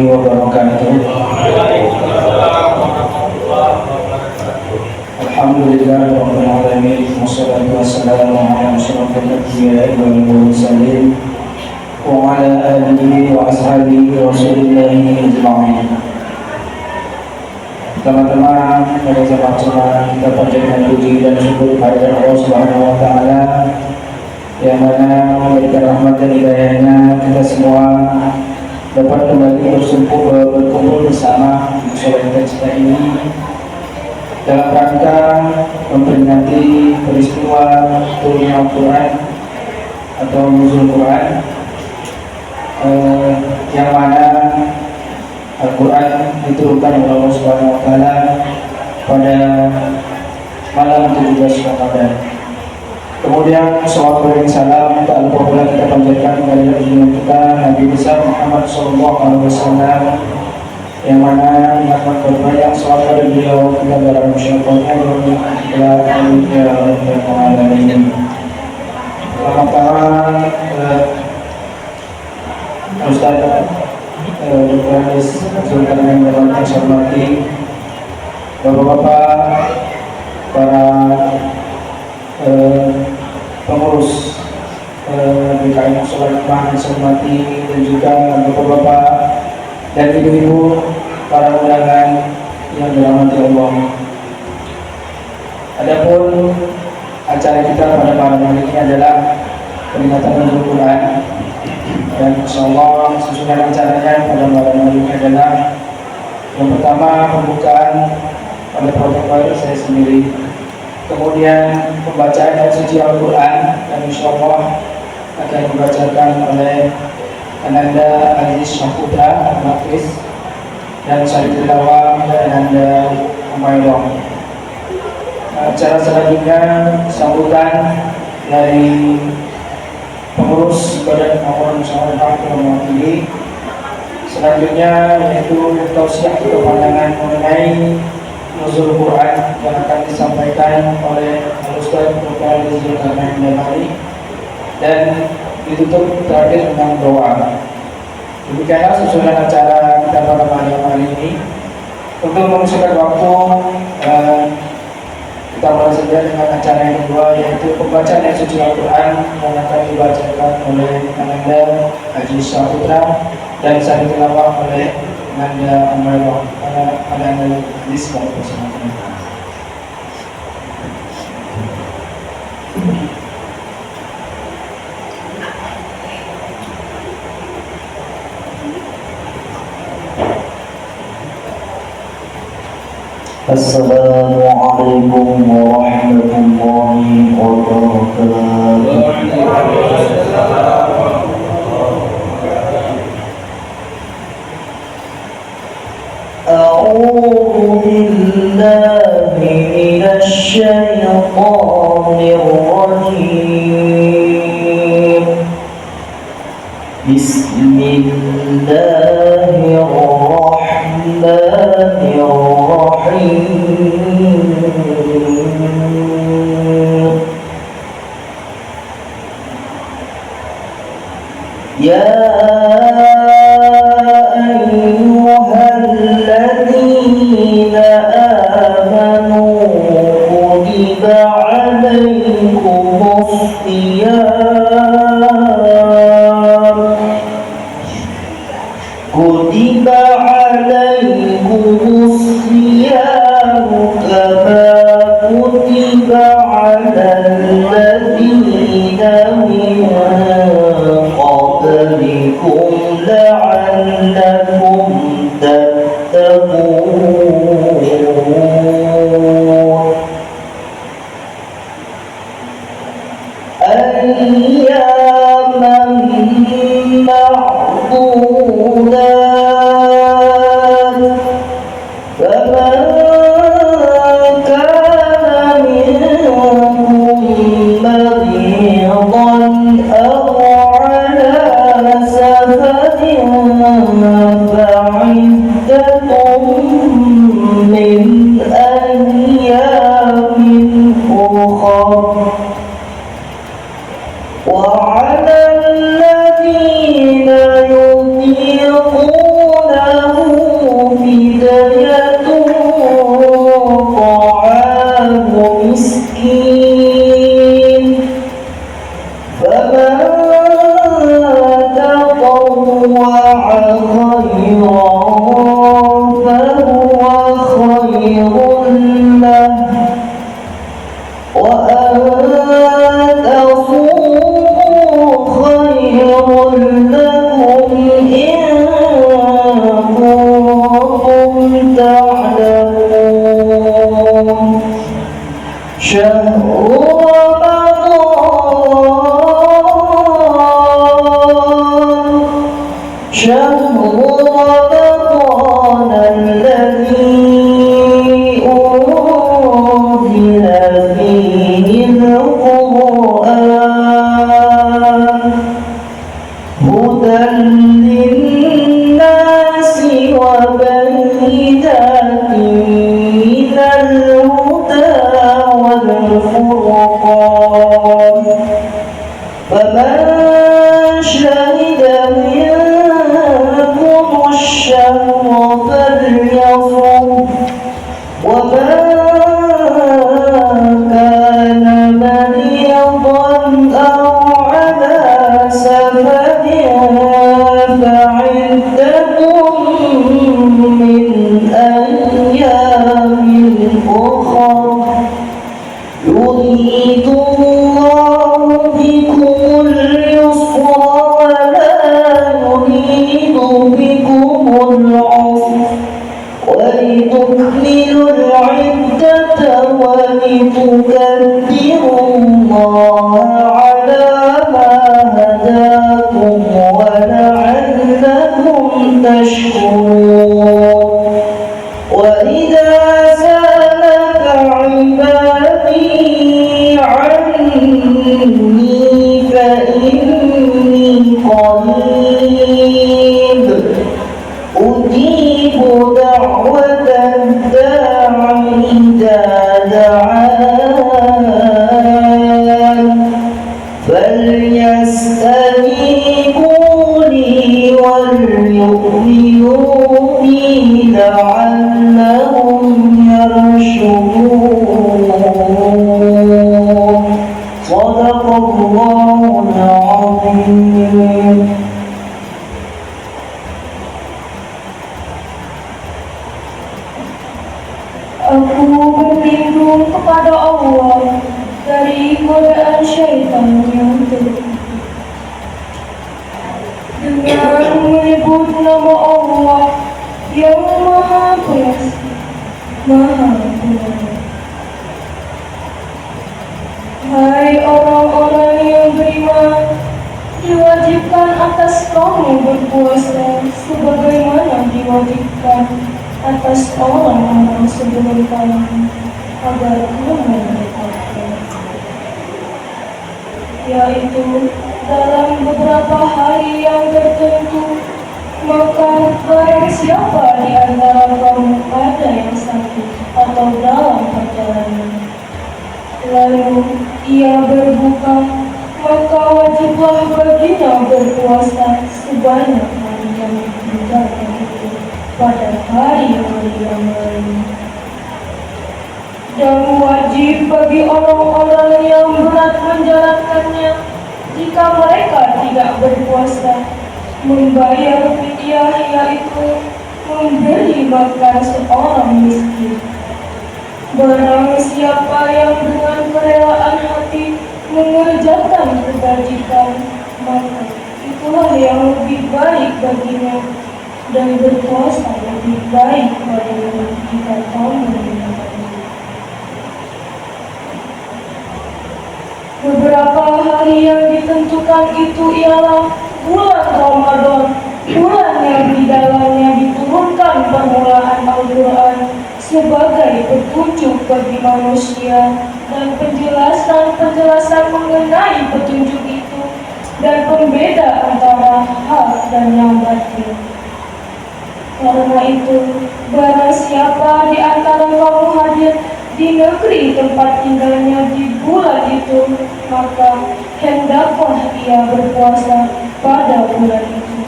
wabarakatuh. Alhamdulillah rabbil alamin, wassalatu wassalamu ala asyrafil anbiya'i wal mursalin wa ala alihi wa ashabihi rasulillahi ajma'in. Teman-teman, pada zaman kita panjatkan puji dan syukur kepada Allah Subhanahu wa taala yang mana memberikan rahmat dan hidayahnya kita semua dapat kembali berkumpul bersama di sore kita ini dalam rangka memperingati peristiwa turunnya Al-Quran atau nuzul Quran, yang mana Al-Quran diturunkan oleh Allah Subhanahu wa taala pada malam 17 Ramadan. Kemudian salawat dan salam ke al-Qur'an kita panjatkan kepada junjungan kita Nabi besar Muhammad sallallahu alaihi wasallam, yang mana nikmat berbanyak salawat pada beliau kita dalam masyarakat ila alamin. Pertama-tama Ustaz Dr. Hanis Zulkarnain yang berbahagia saya hormati, Bapak-bapak, para pengurus BKM Sholat Iman yang saya hormati, dan juga bapak-bapak dan ibu-ibu, para undangan yang dirahmati Allah. Adapun acara kita pada malam hari ini adalah peringatan nuzul Quran, dan insyaallah susunan acaranya pada malam hari ini adalah yang pertama pembukaan pada protokol saya sendiri, kemudian pembacaan ayat suci Al-Quran dan insyaallah akan dibacakan oleh Ananda Aziz Syaputra Nafis dan Syarif Tilawah dan Ananda Umairah. Acara selanjutnya sambutan dari pengurus Badan Pengawalan Musyawarah yang mewakili. Selanjutnya yaitu tausiah atau pandangan mengenai nuzul Quran yang akan disampaikan oleh Ustaz Dr. Zulkarnain Damari, dan ditutup terakhir dengan doa. Demikianlah susunan acara kita pada malam hari ini. Untuk mengusungkan waktu, kita mulai saja dengan acara yang kedua, yaitu pembacaan ayat suci Al-Quran yang akan dibacakan oleh Ananda Haji Syaputra dan Syarif Tilawah oleh Ananda Umairah. Ananda Haji Syaputra. Assalamualaikum warahmatullahi wabarakatuh. A'udzu billahi minasy syaithanir rajim. Bismillahirrahmanirrahim. Ya ayyuhalladzina amanu kutiba alaikumus shiyam kutiba alaikumus shiyam kama kutiba alal ladzina min qablikum la'allakum tattaqun. Ayyaman ma'dudat, faman kana minkum maridan aw ala safarin fa'iddatun min ayyamin ukhra. وعلى الذين يطيقونه خير له وأن تصوموا خير لكم إن كنتم تعلمون شهر رمضان الذي أنزل فيه القرآن هدى للناس وبينات من الهدى والفرقان فمن شهد منكم الشهر فليصم ومن كان مريضا أو على سفر فعدة من أيام أخر يريد الله بكم اليسر ولا يريد بكم العسر ولتكملوا العدة ولتكبروا الله على ما هداكم ولعلكم تشكرون وإذا سألك عبادي عني فإني قريب أجيب دعوة الداع إذا دعان فليستجيبوا لي وليؤمنوا بي لعلهم يرشدون صدق الله العظيم. Aku berlindung kepada Allah dari godaan syaitan yang teruk. Dengan menyebut nama Allah yang Maha Pengasih, Maha Penyayang. Hai orang-orang yang beriman, diwajibkan atas kamu berpuasa sebagaimana diwajibkan atas orang-orang sebelum kamu agar kamu bertakwa, yaitu dalam beberapa hari yang tertentu. Maka barang siapa di antara kamu ada yang sakit atau dalam perjalanan, lalu ia berbuka, maka wajiblah baginya berpuasa sebanyak hari yang ditinggalkan itu pada hari-hari yang lain. Dan wajib bagi orang-orang yang berat menjalankannya, jika mereka tidak berpuasa, membayar fidyah, yaitu memberi makan seorang miskin. Barang siapa yang dengan kerelaan hati mengerjakan kebajikan, maka itulah yang lebih baik baginya, dan berpuasa lebih baik baginya jika kamu menyenangkannya. Beberapa hari yang ditentukan itu ialah bulan Ramadan, bulan yang di dalamnya diturunkan permulaan Al-Quran sebagai petunjuk bagi manusia dan penjelasan mengenai petunjuk itu dan pembeda antara hak dan yang batil. Karena itu, barang siapa di antara kamu hadir di negeri tempat tinggalnya di bulan itu, maka hendaklah ia berpuasa pada bulan itu.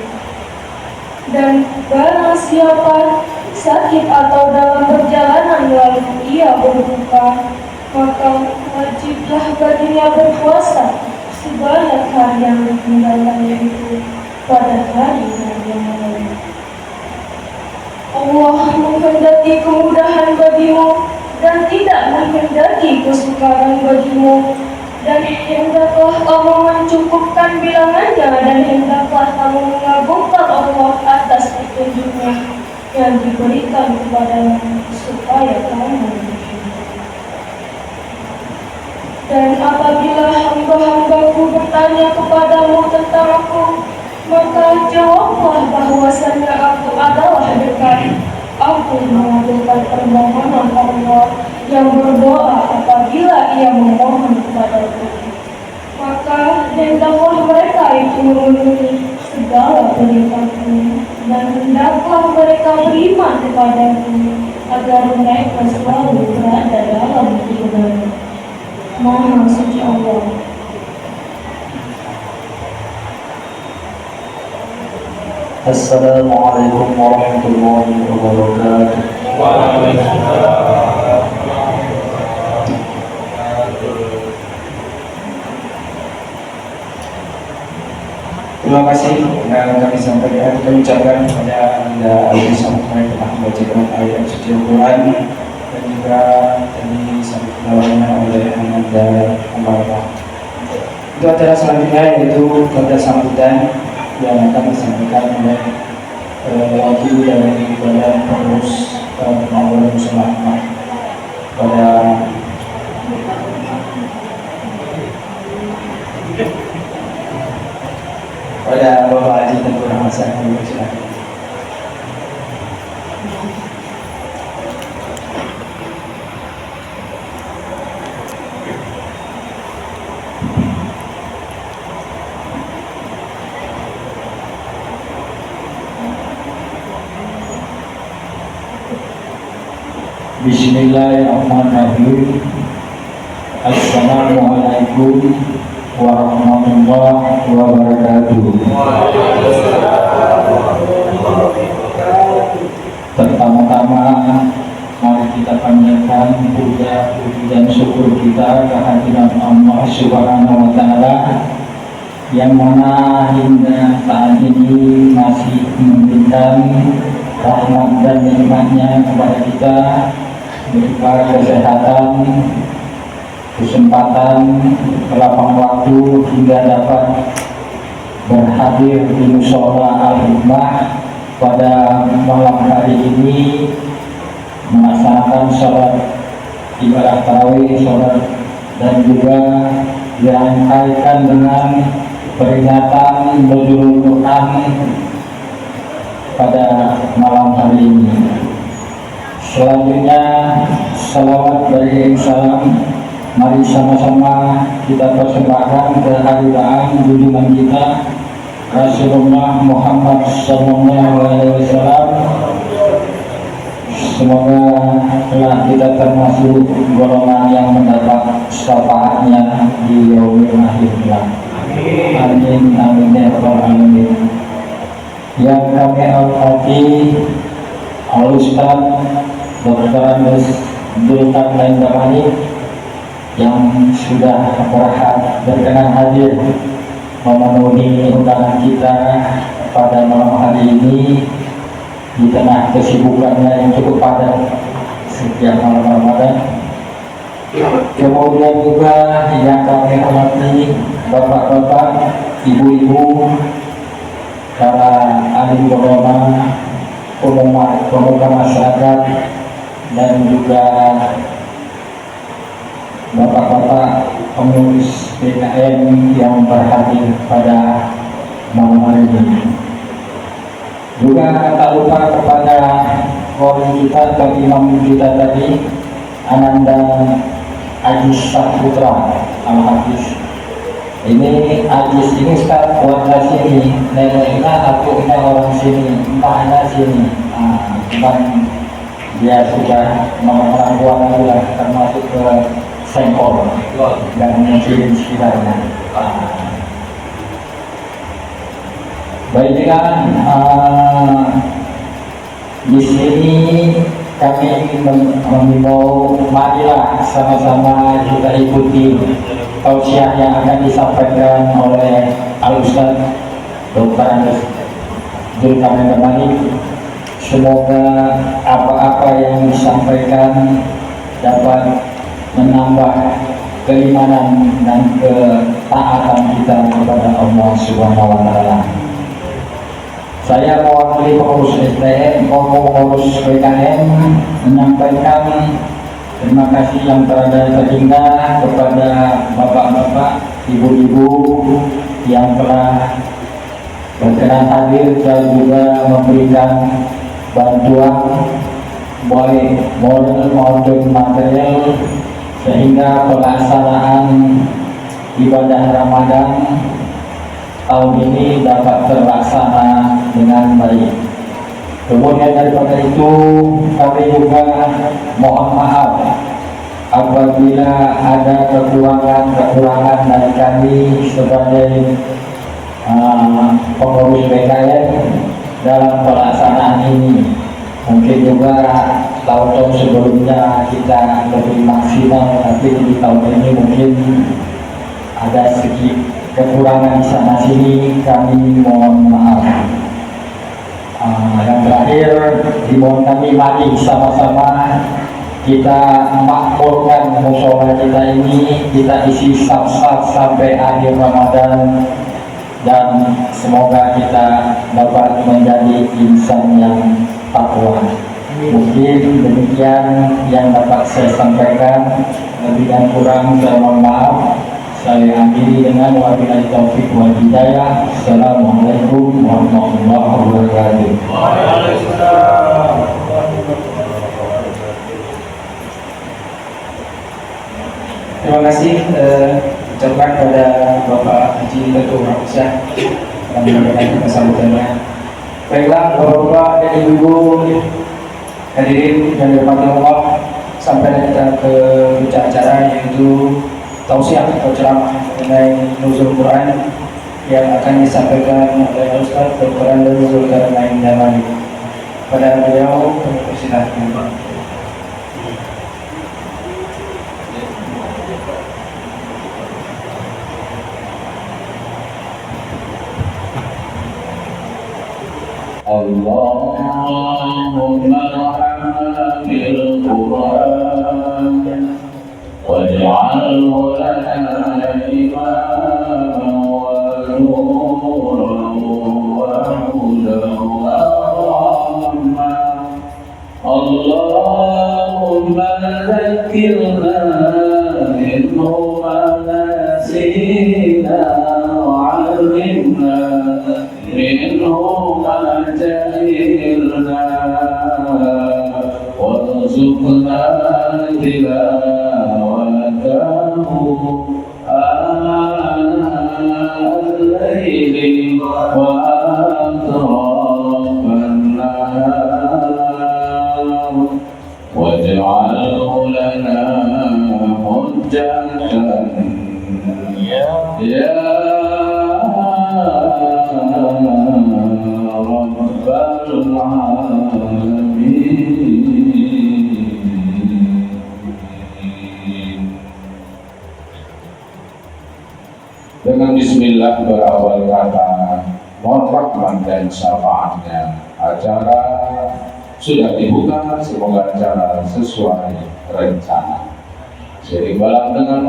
Dan barang siapa sakit atau dalam perjalanan lalu ia berbuka, maka wajiblah baginya berpuasa sebanyak hari yang ditinggalkannya itu pada hari yang lain. Allah menghendaki kemudahan bagimu dan tidak menghendaki kesukaran bagimu. Dan hendaklah kamu mencukupkan bilangannya, dan hendaklah kamu mengagungkan Allah atas petunjuknya yang diberikan kepadamu supaya kamu bersyukur. Dan apabila hamba-hambaku bertanya kepadamu tentang aku, maka jawablah bahwasannya aku adalah dekat. Aku mengabulkan permohonan Allah yang berdoa apabila ia memohon kepadaku. Maka hendaklah mereka itu memenuhi segala perintahku, dan hendaklah mereka beriman kepadaku, agar mereka selalu berada dalam kebenaran. Maha suci Allah. Assalamualaikum warahmatullahi wabarakatuh. Terima kasih yang kami sampaikan, kami ucapkan kepada Anda yang sampai telah membacakan ayat suci Al-Quran, dan juga tadi sampai bawahnya oleh Anda Amara. Itu acara selanjutnya yaitu kata sambutan yang akan disampaikan oleh wakil dari Badan Pengurus Penanggulangan Bencana pada Bapak Haji Tengku Rahmat Sani. Silakan. Bismillahirrahmanirrahim. Assalamualaikum warahmatullahi wabarakatuh. Pertama-tama mari kita panjatkan puja, puji dan syukur kita kehadiran Allah Subhanahu wa Ta'ala, yang mana hingga saat ini masih memberikan rahmat dan nikmatnya kepada kita berupa kesehatan, kesempatan, lapang waktu hingga dapat berhadir di Mushola Al-Hikmah pada malam hari ini melaksanakan sholat ibadah tarawih, sholat, dan juga dirangkaikan dengan peringatan Nuzulul Quran pada malam hari ini. Selanjutnya, salawat dari salam mari sama-sama kita persembahkan kehadiran junjungan kita Rasulullah Muhammad SAW. Semoga telah kita termasuk golongan yang mendapat syafaatnya di yaumil akhir. Amin amin ya rabbal alamin. Yang kami hormati Al-Ustaz Dr. Andes Zulkarnain Damani yang sudah berkenan hadir memenuhi undangan kita pada malam hari ini di tengah kesibukannya yang cukup padat setiap malam Ramadan. Kemudian juga yang kami hormati bapak-bapak, ibu-ibu, para ahli ulama, pemuda masyarakat, dan juga bapak-bapak pengurus BKM yang berhadir pada malam hari ini. Juga tak lupa kepada wali kita atau imam kita tadi, Ananda Ajis Saputra Al-Hafiz. Ini Ajis ini Ustaz warga sini, neneknya aku ini orang sini, entahnya sini. Cuman dia sudah orang tua lah, termasuk ke Sengkol dan mungkin sekitarnya. Baiklah, di sini kami mengimbau marilah sama-sama kita ikuti tausiah yang akan disampaikan oleh Al-Ustaz Dr. Andes Zulkarnain Damani Semoga apa-apa yang disampaikan dapat menambah keimanan dan ketaatan kita kepada Allah Subhanahu wa Ta'ala. Saya mewakili pengurus STM, pengurus PKN menyampaikan terima kasih yang terada terhingga kepada bapak-bapak, ibu-ibu yang telah berkenan hadir dan juga memberikan bantuan baik moral maupun material sehingga pelaksanaan ibadah Ramadan tahun ini dapat terlaksana dengan baik. Kemudian daripada itu kami juga mohon maaf apabila ada kekurangan dari kami sebagai pengurus PKN dalam pelaksanaan ini. Mungkin juga tahun-tahun sebelumnya kita lebih maksimal, tapi di tahun ini mungkin ada sedikit kekurangan di sana sini, kami mohon maaf. Yang terakhir, dimohon kami mari sama-sama kita makmurkan musola kita ini, kita isi saf-saf sampai akhir Ramadan, dan semoga kita dapat menjadi insan yang takwa. Mungkin demikian yang dapat saya sampaikan, lebih dan kurang saya mohon maaf. Saya akhiri dengan wabillahi taufiq wal hidayah. Assalamualaikum warahmatullahi wabarakatuh. Terima kasih ucapkan kepada Bapak Haji Teguh Rakyat yang memberikan sambutannya. Baiklah Bapak-bapak dan Ibu hadirin yang dirahmati Allah, sampai kita ke puncak acara yaitu tausiah atau ceramah mengenai nuzul Quran yang akan disampaikan oleh Ustaz Dr. Andes Zulkarnain Jamali. Pada beliau kami persilahkan. Allahumma hamil Quran waj'alhu lana imaman wa nuran wa hudan wa rahmah. Allahumma dhakkirna minhu ma nasina wa 'allimna minhu ma jahilna warzuqna tilawatahu al-layli wa atrafan nahar waj'alhu lana hujjatan ya Dengan bismillah berawal kata, mohon rahmat dan syafaatnya. Acara sudah dibuka, semoga acara sesuai rencana. Seiring balang dengan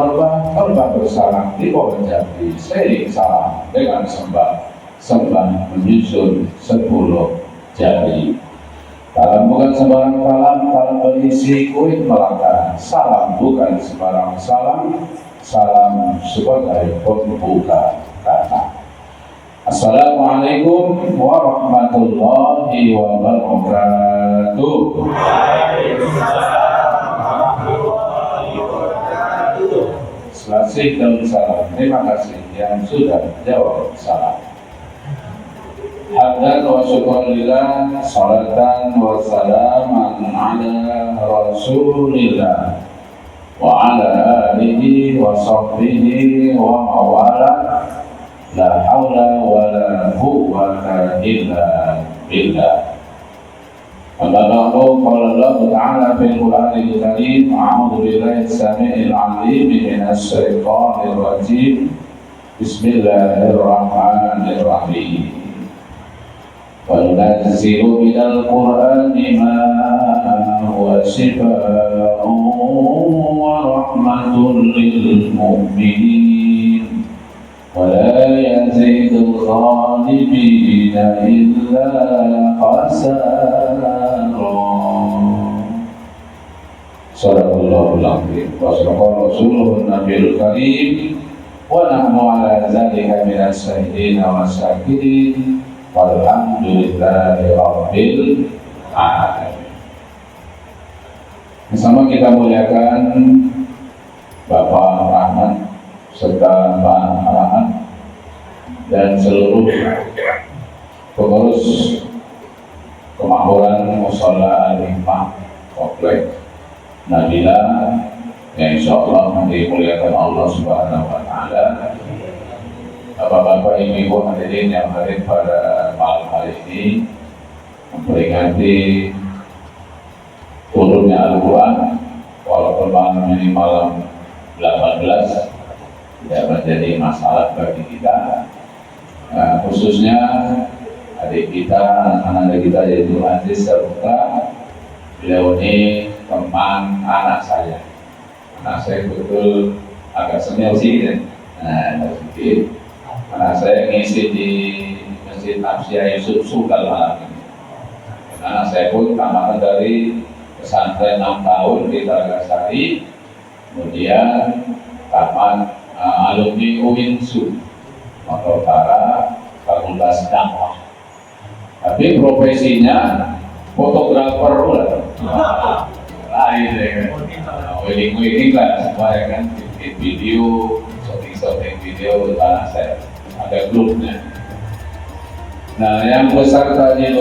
korban bersalah di pohon jati. Seiring salam dengan sembah menyusun 10 jari. Salam bukan sembarang kalam berisi kuit Melaka. Salam bukan sembarang salam sebagai pembuka kata. Assalamualaikum warahmatullahi wabarakatuh. Selasih daun salam. Terima kasih yang sudah jawab salam. Hamdan wa syukurillah, salatan wa salaman ala rasulillah wa ala alihi wa sahbihi wa mawala. La hawla wa la quwwata illa billah. Amma ba'du, qala Allah ta'ala fil Qur'anil Karim, a'udzu billahi as-sami'il 'alim minas syaitonir rajim. Bismillahirrahmanirrahim. وننزل من القرآن ما هو شفاء ورحمة للمؤمنين ولا يزيد الظالمين إلا خسارا. Sadaqallahul azim wa sadaqa rasuluhun nabiyul karim wa nahnu ala dzalika minas syahidin wa syakirin walhamdulillahi rabbil alamin. Bersama kita muliakan Bapak Rahman serta Pak Rahman dan seluruh pengurus kemakmuran Mushola Al-Hikmah Komplek Nabila yang insyaallah dimuliakan Allah Subhanahu wa Ta'ala. Bapak-bapak, ibu-ibu hadirin yang hadir pada malam hari ini memperingati turunnya Al-Quran, walaupun malam ini malam 18 tidak menjadi masalah bagi kita, khususnya adik kita, anak-anak kita yaitu Aziz Sarputra. Beliau ini teman anak saya. Anak saya betul agak senior sih, sedikit. Anak saya ngisi di Masjid Nafsiyah Yusuf Sukal malam ini. Anak saya pun tamatan dari pesantren 6 tahun di Taragasari, kemudian tamat alumni UINSU Sumatera Utara, Fakultas Dakwah. Tapi profesinya fotografer ulah. Lain ya kan. Wedding lah semua ya kan, bikin video, shooting video untuk anak saya. Ada grupnya. Nah, yang besar tadi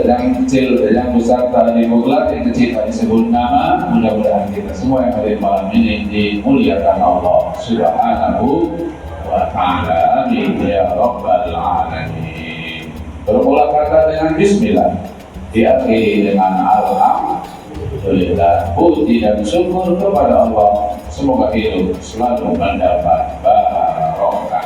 yang kecil, yang besar tadi bulat, yang kecil tadi sebut nama. Mudah-mudahan kita semua yang hadir malam ini dimuliakan Allah Subhanahu wa Ta'ala. Amin ya rabbal alamin. Bermula kata dengan bismillah, diakhiri dengan alhamdulillah. Puji dan syukur kepada Allah, semoga hidup selalu mendapat barokah.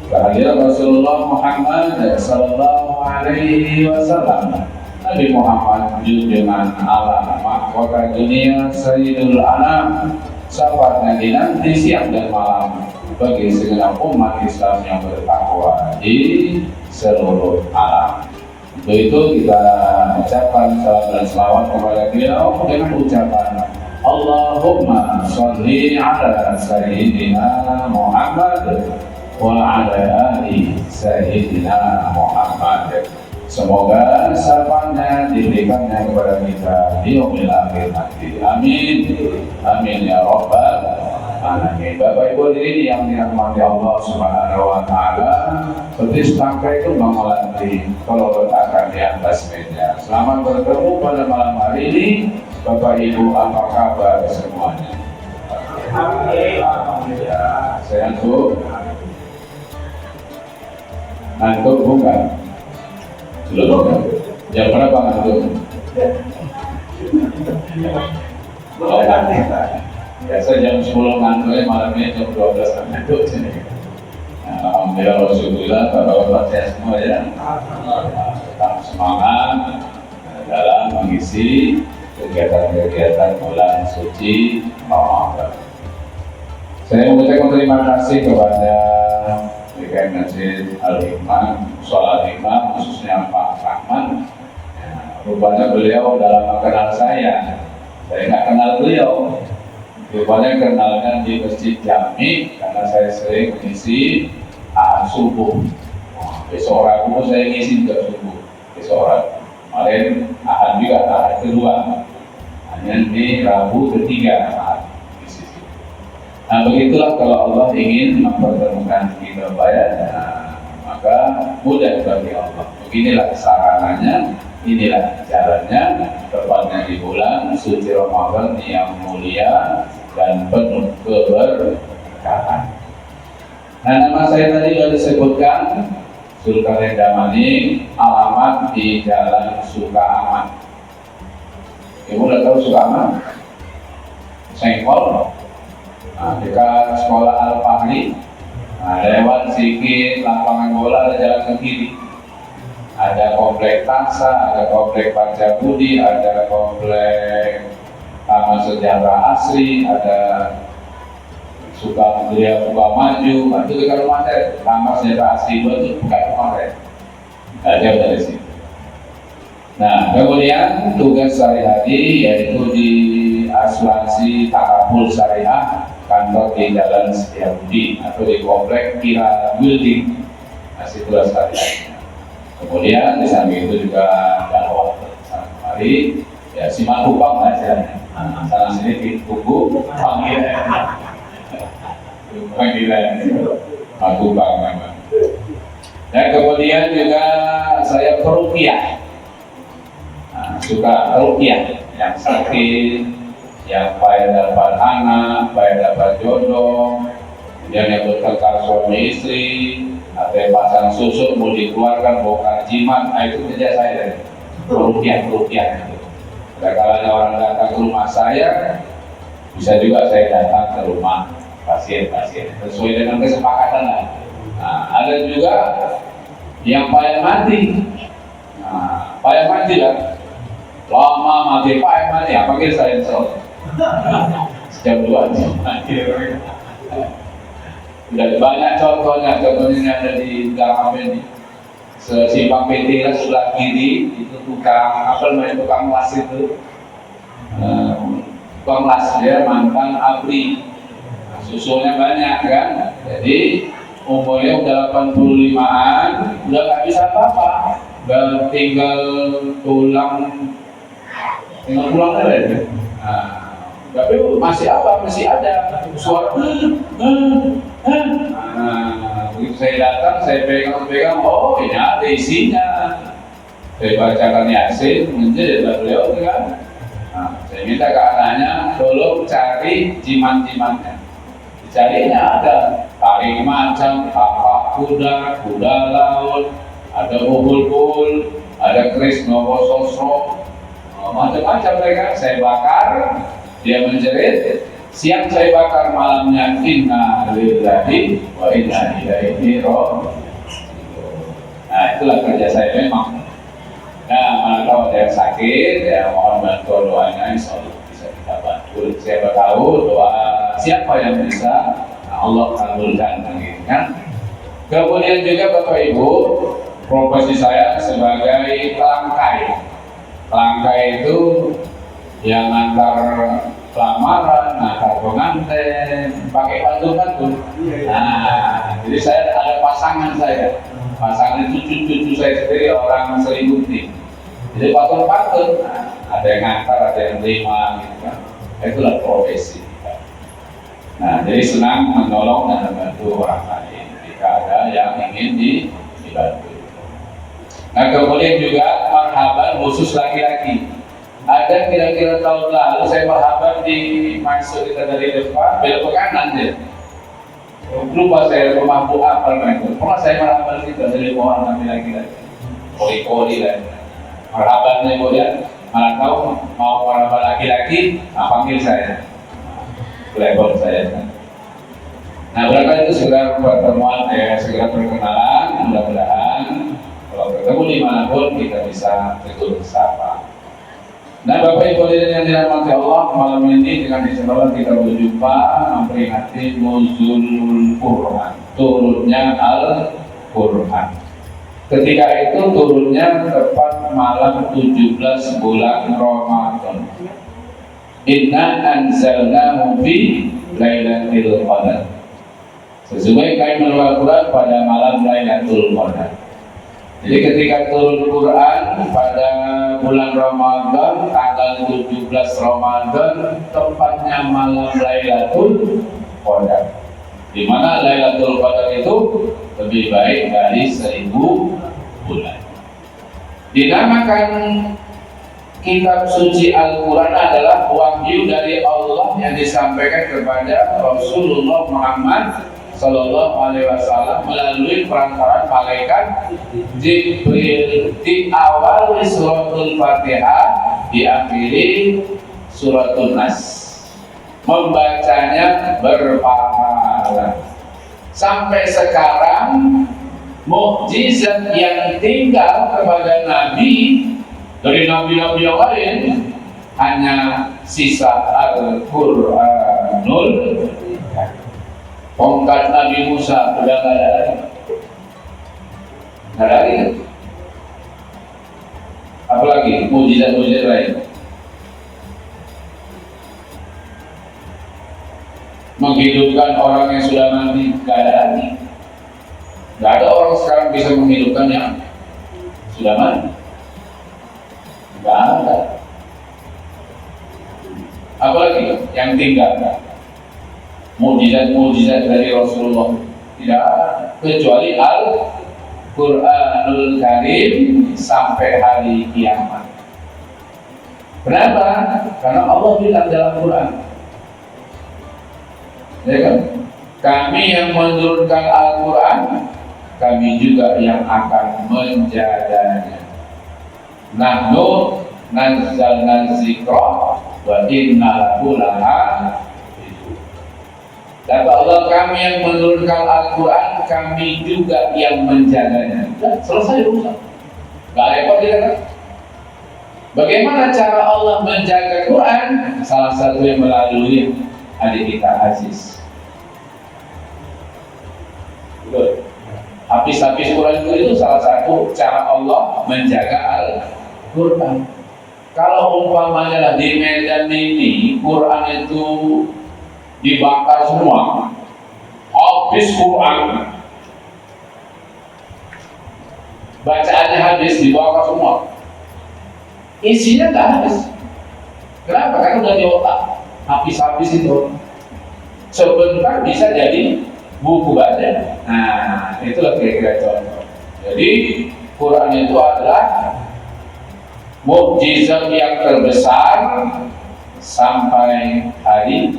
Kehadiran Rasulullah Muhammad sallallahu alaihi wasallam, Nabi Muhammad junjungan alam mahkota dunia, Sayyidul Anam, syafaatnya dinanti siang dan malam bagi segenap umat Islam yang bertakwa di seluruh alam. Untuk itu kita ucapkan salam dan selawat kepada beliau dengan ucapan Allahumma sholli ala Sayyidina Muhammad wa ala ali Sayyidina Muhammad. Semoga syafaatnya diberikannya kepada kita di yaumil akhir nanti. Amin. Amin ya rabbal alamin. Bapak Ibu hadirin yang dirahmati Allah Subhanahu wa Ta'ala, seperti semangka itu mengalami kalau letakkan di atas meja. Selamat bertemu pada malam hari ini. Bapak Ibu, apa kabar semuanya? Alhamdulillah. Sehat Bu? Ngantuk bukan? Belum. Jam berapa ngantuk? Biasa jam 10 ngantuknya, malamnya jam 12 ngantuk. Alhamdulillah, Rasulullah, bapak-bapak saya semua ya, tetap semangat dalam mengisi kegiatan-kegiatan bulan suci Ramadan. Saya mengucapkan terima kasih kepada DKM Masjid Al-Hikmah, Mushola Al-Hikmah, khususnya Pak Rahman. Rupanya beliau dalam mengenal saya nggak kenal beliau. Rupanya kenalkan di Masjid Jami karena saya sering mengisi ahad subuh. Besok Rabu saya ngisi juga subuh. Besok Rabu. Kemarin ahad juga, ahad kedua. Hanya di Rabu ketiga ahad. Nah, begitulah kalau Allah ingin mempertemukan kita maka mudah bagi Allah. Beginilah sarananya, inilah caranya, tepatnya di bulan suci Ramadan yang mulia dan penuh keberkahan. Nah, nama saya tadi sudah disebutkan, Sultan Damani, alamat di Jalan Sukaman. Ibu udah tahu Sukaman? Sengkol. Nah, dekat sekolah Al-Fahri, lewat sedikit lapangan bola ada jalan ke kiri, ada komplek Tansa, ada komplek Pancabudi, ada komplek Taman Sejarah Asri, ada Sukamaju, itu dekat rumah saya. Taman Sejarah Asri itu bukan rumah saya, nggak jauh dari sini. Nah, kemudian tugas sehari-hari yaitu di asuransi Takaful Syariah, kantor di Jalan Setiabudi atau di komplek Kira Building. Nah, situlah sehari-harinya. Kemudian di samping itu juga dakwah sana kemari, ya simak kupang aja. Sana sini ditunggu panggilan, kupang memang. Dan kemudian juga saya peruqyah. Suka ruqyah, yang sakit, yang payah dapat anak, payah dapat jodoh, kemudian yang bertengkar suami istri, atau yang pasang susuk mau dikeluarkan bongkar jimat, itu kerja saya. Ruqyah. Kalau orang datang ke rumah saya, bisa juga saya datang ke rumah pasien-pasien sesuai dengan kesepakatan lah. Nah, ada juga yang payah mati. Nah, payah mati lah. Lama mati, payah mati, panggil saya insya setiap 2 jam. Udah banyak contohnya yang ada di dalam ini. Simpang PT sebelah kiri itu tukang las itu, tukang las dia mantan ABRI, susunya banyak kan, jadi umurnya udah 85an, udah nggak bisa apa-apa, tinggal pulang aja. Nah, tapi masih ada suara. Begitu saya datang, saya pegang, oh ini ada isinya. Saya bacakan Yasin, menjadi beliau kan. Nah, saya minta ke anaknya, tolong cari jimat-jimatnya. Dicarinya ada taring macam, tapak kuda laut, ada buhul, ada keris Nowososro, macam-macam mereka. Saya bakar, dia menjerit. Siang saya bakar, malamnya inna lillahi wa inna ilaihi raji'un. Nah, itulah kerja saya memang. Nah, mana tahu ada yang sakit, ya mohon bantuan doanya, insya Allah bisa kita bantu. Siapa tahu doa siapa yang bisa, nah Allah kabulkan kan. Kemudian juga Bapak Ibu, profesi saya sebagai pelangkai. Pelangkai itu yang antar lamaran, antar pengantin, pakai bantu-bantu. Nah, jadi saya ada pasangan saya. Pasangan itu cucu saya sendiri orang Selimuti. Jadi patut-patut, ada yang ngantar, ada yang terima, gitu kan. Itulah profesi. Nah, jadi senang menolong dan membantu orang lain jika ada yang ingin dibantu. Nah, kemudian juga marhaban khusus laki-laki. Ada kira-kira tahun lalu saya marhaban di masuk kita dari depan, belok ke kanan dia. Lupa saya rumah Bu Apal itu. Pernah saya marhaban kita dari orang laki-laki lagi. Koli-koli lah. Marhabannya kemudian malah tahu mau marhaban laki-laki, panggil saya. Telepon saya. Nah, berangkat itu segera pertemuan, segera perkenalan. Mudah-mudahan kalau ketemu dimanapun kita bisa betul bersama. Nah, Bapak Ibu yang dirahmati Allah, malam ini dengan insyaallah kita berjumpa memperingati nuzulul Quran, turunnya Al-Quran. Ketika itu turunnya tepat malam 17 bulan Ramadan. Inna anzalnahu fi lailatul qadar. Sesungguhnya kami menurunkan Al-Quran pada malam Lailatul Qadar. Jadi ketika turun Quran pada bulan Ramadan, tanggal 17 Ramadan, tepatnya malam Lailatul Qadar. Di mana Lailatul Qadar itu lebih baik dari 1000 bulan. Dinamakan kitab suci Al-Quran adalah wahyu dari Allah yang disampaikan kepada Rasulullah Muhammad Sallallahu Alaihi Wasallam melalui perantaraan malaikat Jibril. Di awal suratul Fatihah, diakhiri suratul Nas. Membacanya berpahala. Sampai sekarang mukjizat yang tinggal kepada Nabi dari nabi-nabi yang lain hanya sisa Al-Quranul. Tongkat Nabi Musa sudah nggak ada lagi. Nggak ada lagi kan? Apalagi mukjizat-mukjizat lain. Menghidupkan orang yang sudah mati, nggak ada lagi. Nggak ada orang sekarang bisa menghidupkan yang sudah mati. Nggak ada. Apalagi yang tinggal, mukjizat-mukjizat dari Rasulullah tidak ada, kecuali Al-Quranul Karim sampai hari kiamat. Kenapa? Karena Allah bilang dalam Quran, ya kan? Kami yang menurunkan Al-Quran, kami juga yang akan menjaganya. Nahnu nazzalna dzikra wa inna lahu lahafizun. Kata Allah, kami yang menurunkan Al-Quran, kami juga yang menjaganya. Sudah selesai urusan. Gak repot ya kan? Bagaimana cara Allah menjaga Quran? Salah satunya melalui adik kita Aziz. Habis-habis Quran itu salah satu cara Allah menjaga Al-Quran. Kalau umpamanya di Medan ini Quran itu dibakar semua, habis Quran, bacaannya habis, dibakar semua, isinya nggak habis. Kenapa? Karena udah di otak, habis-habis itu. Sebentar bisa jadi buku baca. Nah, itulah kira-kira contoh. Jadi Quran itu adalah mukjizat yang terbesar sampai hari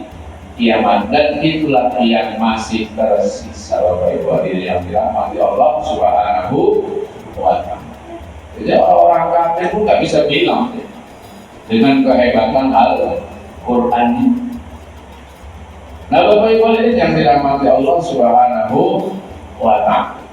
kiamat, dan itulah yang masih tersisa Bapak Ibu hadirin yang dirahmati Allah Subhanahu wa Ta'ala. Jadi orang kafir pun nggak bisa bilang dengan kehebatan Al-Quran. Nah, Bapak Ibu hadirin yang dirahmati Allah Subhanahu wa Ta'ala,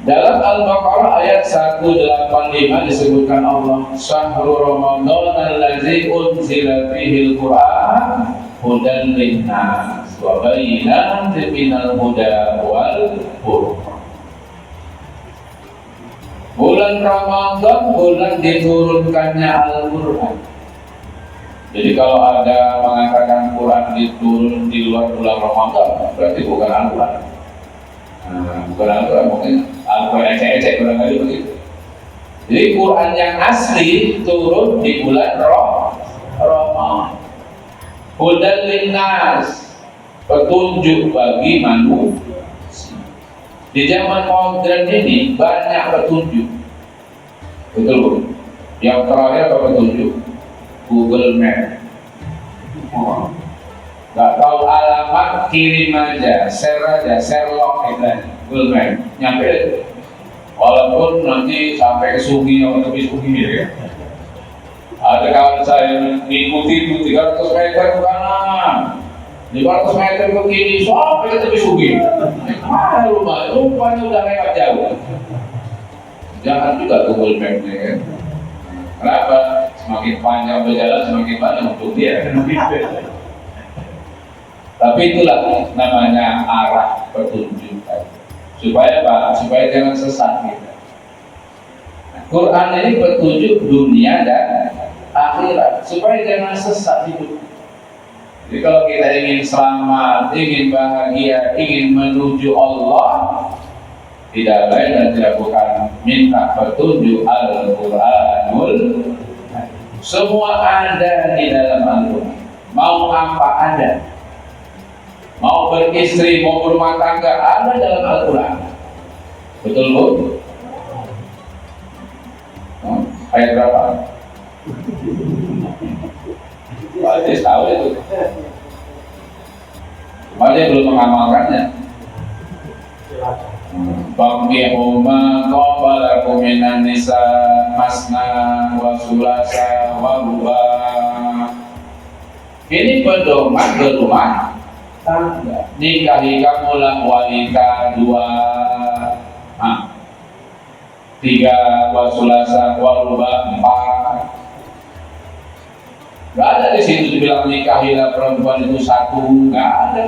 dalam Al-Baqarah ayat 185 disebutkan Allah, Syahrul Ramadan allazi unzila fihi al-Qur'an hudan linnas wa bayyinatin minal huda wal furqan. Bulan Ramadan, bulan diturunkannya Al-Quran. Jadi kalau ada mengatakan Quran diturun di luar bulan Ramadan, berarti bukan Al-Quran. Bukan Al-Quran, mungkin Al-Quran ecek-ecek barangkali begitu. Jadi Quran yang asli turun di bulan Ramadan. Hudan linnas, petunjuk bagi manusia. Di zaman modern ini banyak petunjuk, betul Bu? Yang terakhir apa petunjuk? Google Map. Gak tahu alamat, kirim aja, share lock aja, Google Map, nyampe. Walaupun nanti sampai ke Sungi atau tepi Sungi ya. Ada kawan saya ngikuti 300 meter ke kanan, 500 meter ke kiri, sampai ke tepi Sungi. Rupanya udah lewat jauh. Jangan juga Google Map ya. Kenapa? Semakin panjang berjalan, semakin banyak untuk dia. Tapi itulah namanya arah petunjuk. Supaya apa? Supaya jangan sesat kita. Quran ini petunjuk dunia dan akhirat, supaya jangan sesat hidup. Jadi kalau kita ingin selamat, ingin bahagia, ingin menuju Allah, tidak lain dan tidak bukan minta petunjuk Al-Quranul. Semua ada di dalam Al-Quran. Mau apa ada. Mau beristri, mau berumah tangga, ada dalam Al-Quran. Betul Bu? Ayat berapa? Pak Aziz tahu itu. Cuma dia belum mengamalkannya. Bangihu ma qabalakum minan nisa masna wa sulasa wa rubah. Ini pedoman berumah tangga. Nikahi kamulah wanita 2, Nah, 3 wasulasa waluba 4. Gak ada di situ dibilang nikahilah perempuan itu 1, gak ada.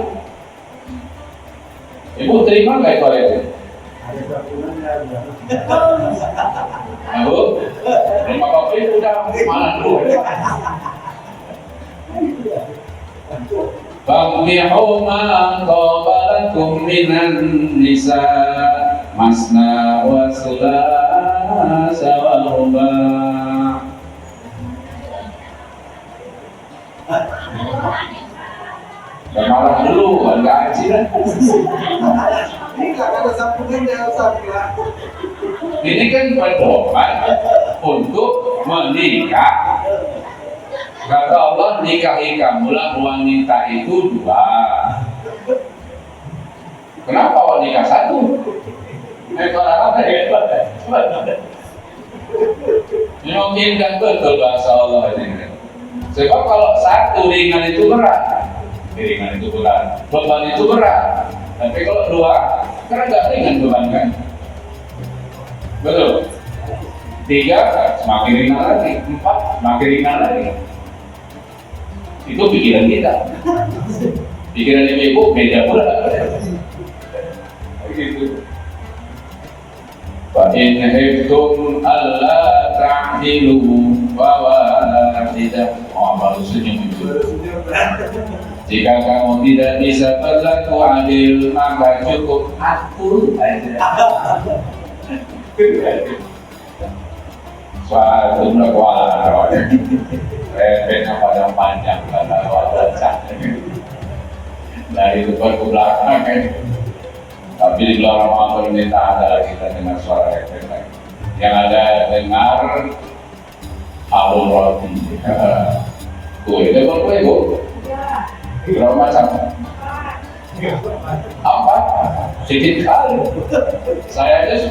Ibu terima nggak itu ayatnya? Bu, terima kopi udah mana dulu? Fankihu ma qabalakum minan nisa masna wa sulasa wa ruba'. Dan malah dulu, enggak aja lah. Ini kan pedoman untuk menikah. Kata Allah, nikahi kamulah wanita itu 2. Kenapa wanita 1? Orang apa ya? Ini mungkin kan betul bahasa Allah ini. Sebab kalau 1 ringan itu berat, ringan itu berat, beban itu berat. Tapi kalau 2, karena nggak ringan beban kan? Betul. 3 semakin ringan lagi, 4 semakin ringan lagi. Itu pikiran kita. Pikiran ibu beda pula. Begitu. Fa in khiftum alla ta'dilu wa wahidah. Oh, baru senyum itu. Jika kamu tidak bisa berlaku adil, maka cukup atur aja. Suatu berkuala, repenya pada panjang pada wajah. Dari depan ke belakang kan. Tapi di luar Ramadan ini tak ada lagi kita dengar suara repet lagi. Yang ada dengar alun roti. Kue, dapat kue bu? Berapa macam? 4? Sedikit kali. Saya aja 10.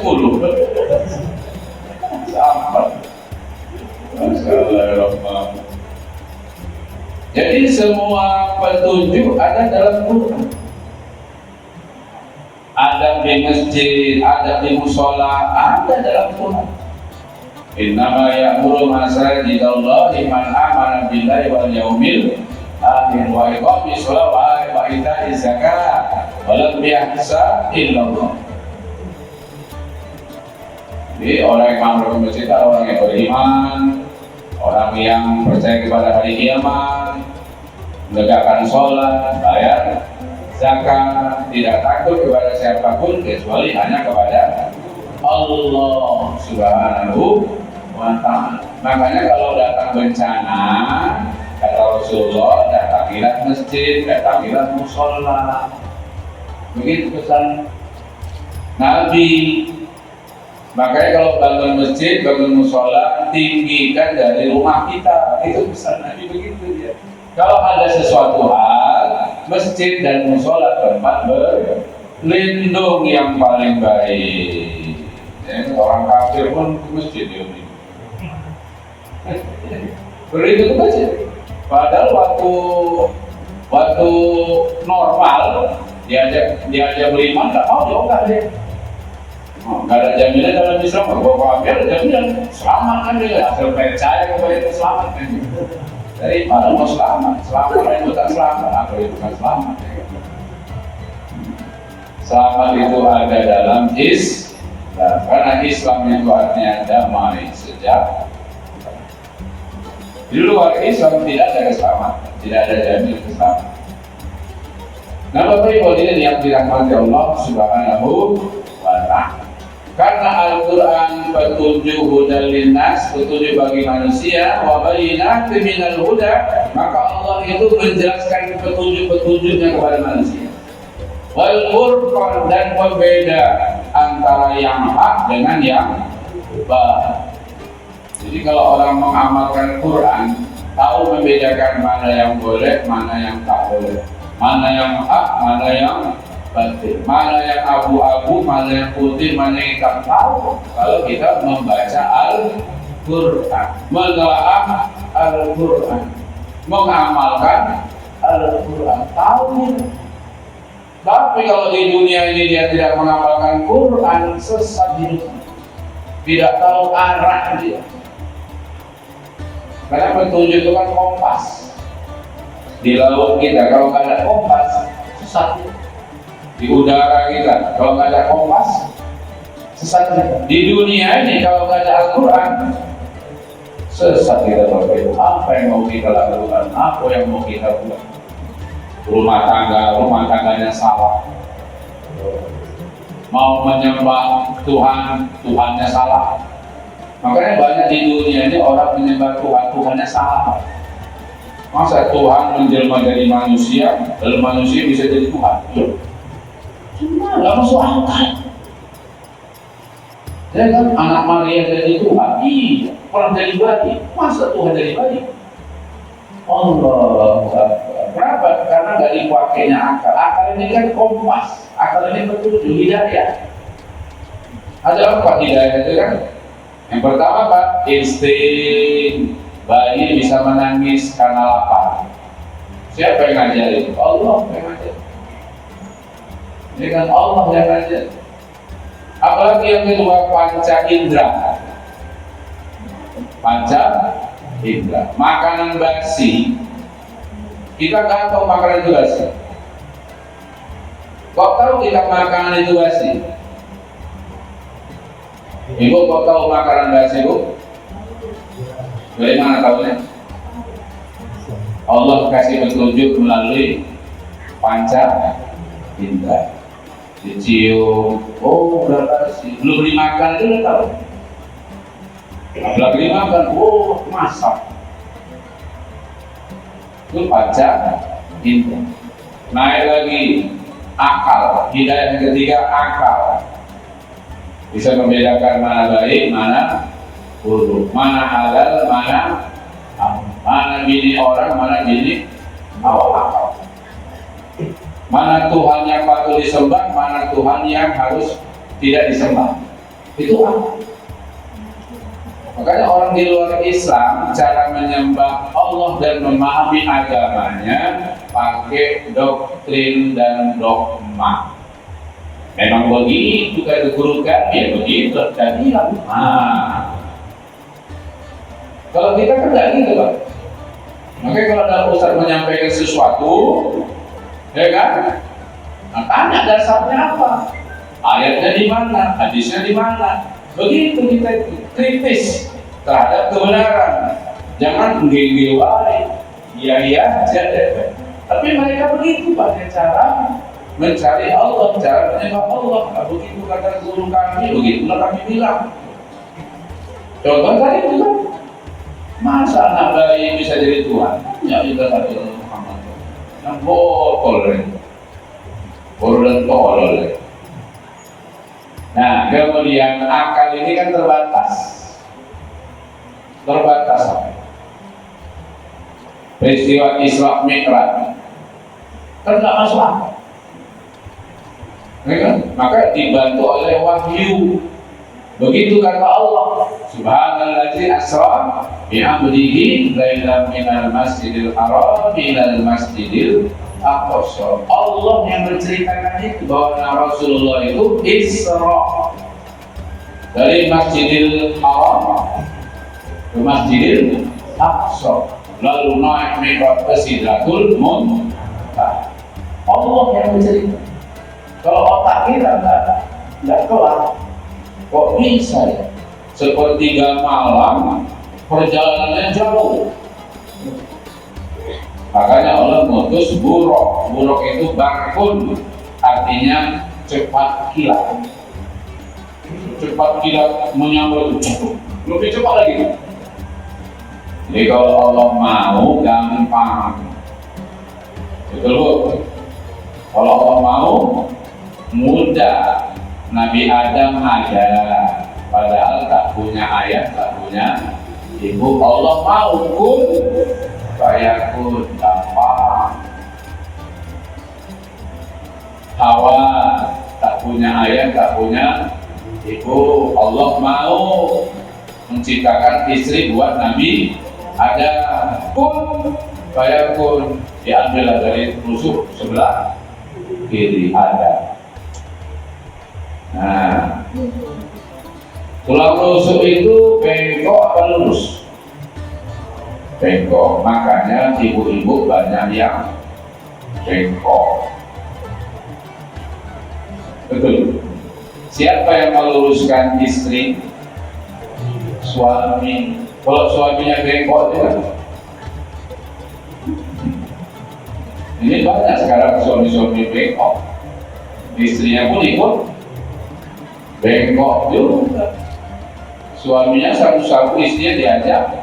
Sampai. Jadi semua petunjuk ada dalam Quran. Ada di masjid, ada di musola, ada dalam Quran. Innama ya'muru masajidallahi man amana billahi wal yaumil akhir wa iqamis sholati wa ita'iz zakat wa lam yahsa illallah. Jadi orang yang masuk ke masjid adalah orang yang beriman, orang yang percaya kepada hari kiamat, menegakkan sholat, bayar zakat, tidak takut kepada siapapun kecuali hanya kepada Allah Subhanahu wa Ta'ala. Makanya kalau datang bencana, kata Rasulullah, datangilah masjid, datangilah musola. Begitu pesan Nabi. Makanya kalau bangun masjid, bangun musola, tinggikan dari rumah kita. Itu pesan Nabi begitu dia. Kalau ada sesuatu hal, masjid dan musola tempat berlindung yang paling baik. Ya, orang kafir pun ke masjid dia berlindung ke masjid. Padahal waktu normal diajak beriman nggak mau juga deh. Nggak ada jaminan dalam Islam, bahwa ada jaminan selamat kan dia, asal percaya kepada itu selamat kan. Dari mana mau selamat itu tak selamat, apa itu kan selamat. Selamat itu ada dalam Islam, karena Islam itu artinya damai, sejahtera. Di luar Islam tidak ada keselamatan, tidak ada jaminan keselamatan. Nah, Bapak Ibu ini yang dirahmati Allah Subhanahu wa Ta'ala. Karena Al-Quran petunjuk hudal linnas, petunjuk bagi manusia, wa bayyinatin minal huda, maka Allah itu menjelaskan petunjuk-petunjuknya kepada manusia. Wal furqan, dan pembeda antara yang hak dengan yang batil. Jadi kalau orang mengamalkan Quran, tahu membedakan mana yang boleh, mana yang tak boleh, mana yang hak, mana yang batil, mana yang abu-abu, mana yang putih, mana yang hitam. Tahu kalau kita membaca Al-Quran, menelaah Al-Quran, mengamalkan Al-Quran, tahu. Tapi kalau di dunia ini dia tidak mengamalkan Quran, sesat hidupnya, tidak tahu arah dia. Karena petunjuk itu kan kompas. Di laut kita kalau nggak ada kompas, sesat. Di udara kita kalau nggak ada kompas, sesat. Di dunia ini kalau nggak ada Al-Quran, sesat kita. Apa yang mau kita lakukan? Apa yang mau kita buat? Rumah tangganya salah. Mau menyembah Tuhan, Tuhannya salah. Makanya banyak di dunia ini orang menyembah Tuhan, Tuhannya salah. Masa Tuhan menjelma jadi manusia, lalu manusia bisa jadi Tuhan? Gimana? Gak masuk akal. Ya kan, anak Maria jadi Tuhan? Iya. Orang jadi bayi, masa Tuhan jadi bayi? Allah. Kenapa? Karena nggak dipakainya akal. Akal ini kan kompas. Akal ini petunjuk, hidayah. Ada apa hidayah itu kan? Yang pertama Pak, insting. Bayi bisa menangis karena lapar. Siapa yang ngajarin? Allah yang ngajarin. Ini kan Allah yang ngajarin. Apalagi yang kedua, panca indera. Panca indera. Makanan basi. Kita nggak tahu makanan itu basi. Kok tahu kita makanan itu basi? Ibu kok tahu makanan basi, Bu? Dari mana tahunya? Allah kasih petunjuk melalui panca indera. Dicium, oh berapa sih? Belum dimakan itu udah tahu. Belum dimakan, oh masak. Itu panca indera. Naik lagi akal, hidayah yang ketiga akal. Bisa membedakan mana baik, mana buruk, mana halal, mana bini orang, mana bini awal. Mana Tuhan yang patut disembah, mana Tuhan yang harus tidak disembah. Itu apa? Makanya orang di luar Islam cara menyembah Allah dan memahami agamanya pakai doktrin dan dogma. Memang begitu kata guru kami, ya begitu dan hilang. Kalau kita kan tidak gitu Pak. Makanya kalau ada ustaz menyampaikan sesuatu, ya kan? Nah, tanya dasarnya apa? Ayatnya di mana? Hadisnya di mana? Begitu kita kritis terhadap kebenaran. Jangan menggigil-gigil, iya aja deh. Tapi mereka begitu pakai cara mencari Allah, cara menyembah Allah. Nah, begitu kata guru kami, begitulah kami bilang. Contoh tadi itu kan, masa anak bayi bisa jadi Tuhan? Ya itu tadi Muhammad. Yang botol dan tolol. Nah, kemudian akal ini kan terbatas. Peristiwa Isra Mi'raj kan nggak masuk akal. Maka dibantu oleh wahyu. Begitu kata Allah, Subhanalladzi asra bi 'abdihi lailan minal masjidil haram ilal masjidil aqsa. Allah yang menceritakan itu bahwa Rasulullah itu Isra dari Masjidil Haram ke Masjidil Aqsa, lalu naik Mi'raj ke Sidratul Muntaha. Allah yang menceritakan. Kalau otak kita nggak kelar, kok bisa ya? Sepertiga malam perjalanannya jauh. Makanya Allah mengutus buruk. Buruk itu barkun, artinya cepat kilat. Cepat kilat menyambut cukup. Lebih cepat lagi. Jadi kalau Allah mau gampang. Betul Bu? Kalau Allah mau mudah. Nabi Adam ada, padahal tak punya ayah, tak punya ibu. Allah mau kun fayakun, gampang. Hawa tak punya ayah, tak punya ibu. Allah mau menciptakan istri buat Nabi Adam. Kun fayakun, diambil dari rusuk sebelah kiri ada. Nah, tulang rusuk itu bengkok apa lurus? Bengkok. Makanya ibu-ibu banyak yang bengkok. Betul. Siapa yang meluruskan istri? Suami. Kalau suaminya bengkok juga. Ini banyak sekarang suami-suami bengkok. Istrinya pun ikut bengkok juga. Suaminya sabu-sabu, istrinya diajak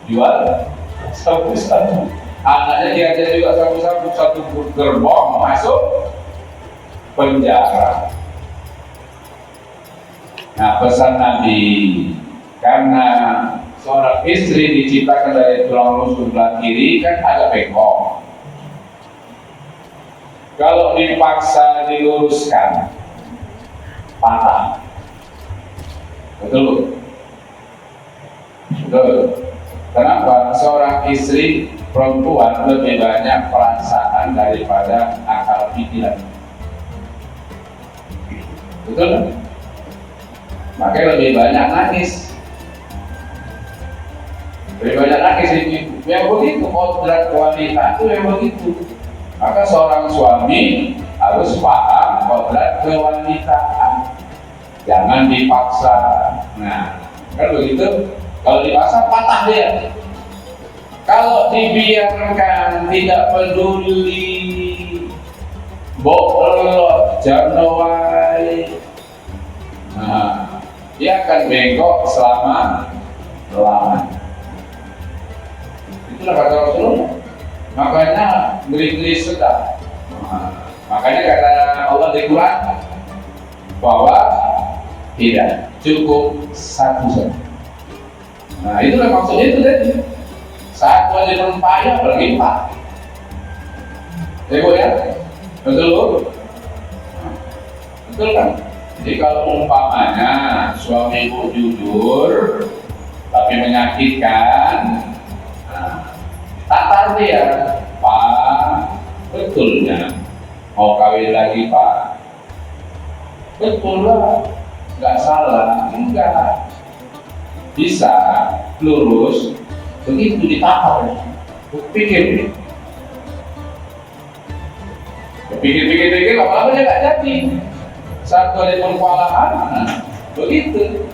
jual sabu-sabu. Anaknya diajak juga sabu-sabu, satu gerbong masuk penjara. Nah, pesan Nabi, karena seorang istri diciptakan dari tulang rusuk sebelah kiri kan agak bengkok. Kalau dipaksa diluruskan, patah. Betul? Betul. Kenapa? Seorang istri perempuan lebih banyak perasaan daripada akal pikiran. Betul? Makanya lebih banyak nangis. Lebih banyak nangis ini. Yang begitu, kodrat wanita itu yang begitu. Maka seorang suami harus paham kodrat kewanitaan. Jangan dipaksa. Nah, kan begitu. Kalau dipaksa patah dia. Kalau dibiarkan tidak peduli, bolot, janawai, nah, dia akan bengkok selama-lamanya. Itulah kata Rasulullah. Makanya ngeri-ngeri sedap. Makanya kata Allah di Quran bahwa tidak cukup satu saja. Nah, itulah maksudnya itu tadi. Satu aja belum payah, apalagi empat. Ya, betul? Betul kan? Jadi kalau umpamanya suami ibu jujur tapi menyakitkan, nah, tatar dia, Pak, betulnya mau kawin lagi Pak? Betul lah, nggak salah, enggak. Bisa lurus, begitu ditapar, pikir, lama-lama dia nggak jadi. Satu ada perkewalahan, nah, begitu.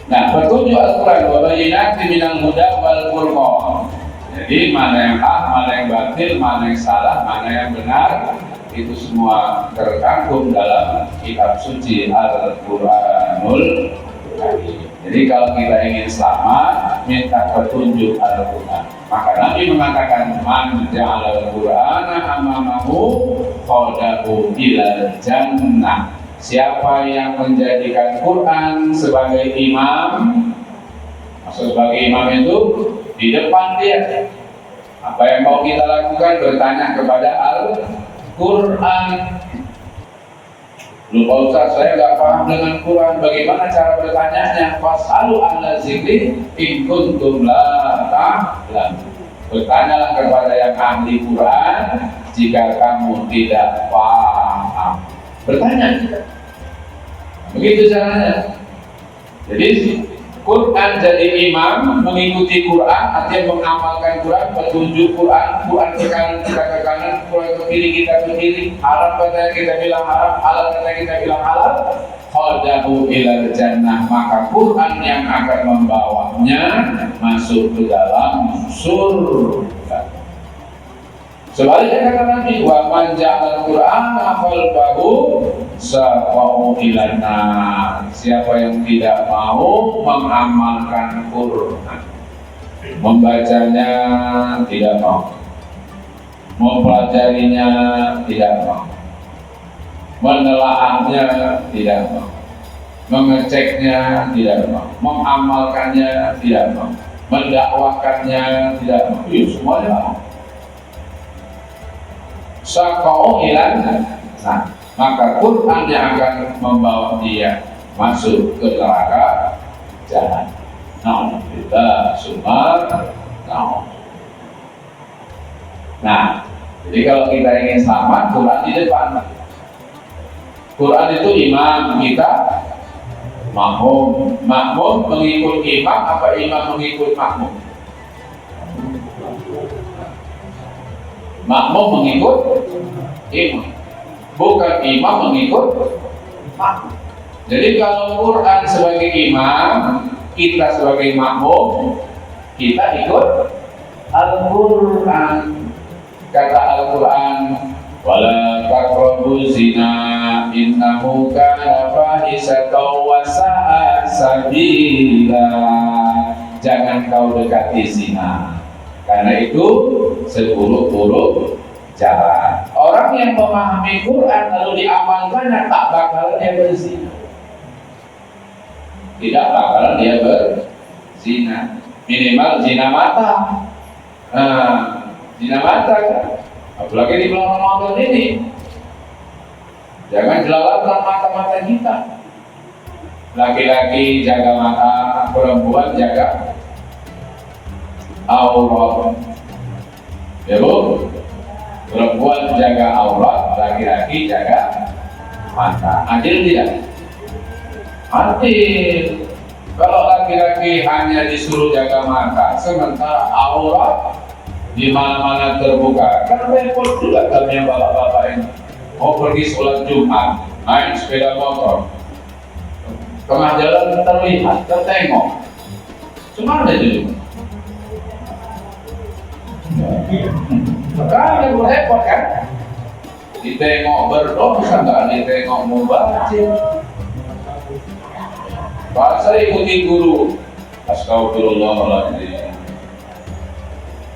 Nah, petunjuk Al-Quran wa bayyinatin minal huda wal furqan. Jadi mana yang hak, mana yang batil, mana yang salah, mana yang benar, itu semua terkandung dalam kitab suci Al-Quranul Karim. Jadi kalau kita ingin selamat, minta petunjuk Al-Quran. Maka Nabi mengatakan, man ja'alal Qur'ana amamahu qadahu ilal jannah. Siapa yang menjadikan Quran sebagai imam, maksud sebagai imam itu di depan dia. Apa yang mau kita lakukan? Bertanya kepada Al-Quran. Lupa Ustaz, saya nggak paham dengan Quran. Bagaimana cara bertanyanya? Fasalu ala zikri in kuntum la ta'lamun. Bertanyalah kepada yang ahli Quran jika kamu tidak paham. Bertanya. Begitu caranya. Jadi Quran jadi imam, mengikuti Quran, artinya mengamalkan Quran, petunjuk Quran, Quran ke kanan kita ke kanan, Quran ke kiri kita ke kiri, haram katanya kita bilang haram, halal katanya kita bilang halal, qadahu ilal jannah, maka Quran yang akan membawanya masuk ke dalam surga. Sebaliknya kata Nabi, wa man ja'al Qur'ana qalbahu saqahu ilan nar. Siapa yang tidak mau mengamalkan Quran, membacanya tidak mau, mempelajarinya tidak mau, menelaahnya tidak mau, mengeceknya tidak mau, mengamalkannya tidak mau, mendakwakannya tidak mau. Itu semuanya mau. Sakau ilan, nah, maka Quran yang akan membawa dia masuk ke neraka jahanam. Nah, kita sumar, nah. Nah, jadi kalau kita ingin selamat, Quran di depan. Quran itu imam, kita makmum. Makmum mengikut imam apa imam mengikut makmum? Makmum mengikut imam, bukan imam mengikut makmum. Jadi kalau Quran sebagai imam, kita sebagai makmum, kita ikut Al-Quran. Kata Al-Quran, wala taqrabu zina innahu kana fahisatan wa sa'a sabila. Jangan kau dekati zina, karena itu seburuk-buruk jalan. Orang yang memahami Quran lalu diamalkan, tak bakalan dia berzina. Tidak bakalan dia berzina. Minimal zina mata. Zina mata kan? Apalagi di bulan Ramadan ini. Jangan jelalatan mata-mata kita. Laki-laki jaga mata, perempuan jaga aurat. Ya Bu? Perempuan jaga aurat, laki-laki jaga mata. Adil tidak? Adil. Kalau laki-laki hanya disuruh jaga mata, sementara aurat di mana-mana terbuka, kan repot juga kami yang bapak-bapak ini. Mau pergi sholat Jumat, naik sepeda motor, tengah jalan terlihat, tertengok, cuma ada juga. Kan yang repot kan? Ditengok berdosa, nggak ditengok mubazir. Bahasa ikuti guru, astagfirullahaladzim.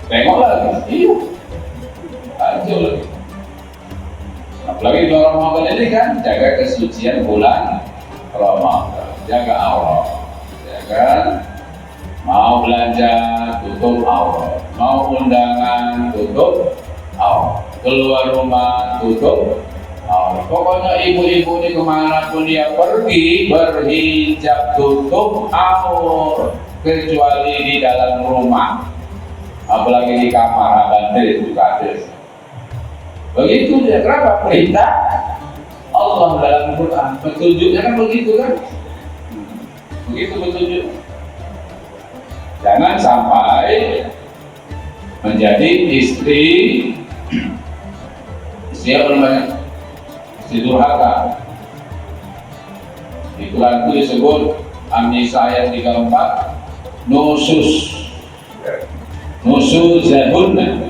Tengok lagi, iya, lanjut lagi. Apalagi di bulan Ramadan ini kan, jaga kesucian bulan Ramadan, jaga aurat, ya kan? Mau belanja, tutup aurat. Mau undangan, tutup aurat. Keluar rumah, tutup aurat. Pokoknya ibu-ibu ini kemanapun dia pergi, berhijab, tutup aurat. Kecuali di dalam rumah. Apalagi di kamar abandir juga ada. Begitu dia, kenapa? Perintah Allah dalam Quran. Petunjuknya kan begitu kan? Begitu petunjuk. Jangan sampai menjadi istri apa namanya? Istri durhaka. Di Quran itu disebut An-Nisa ayat 34, nusuzahunna.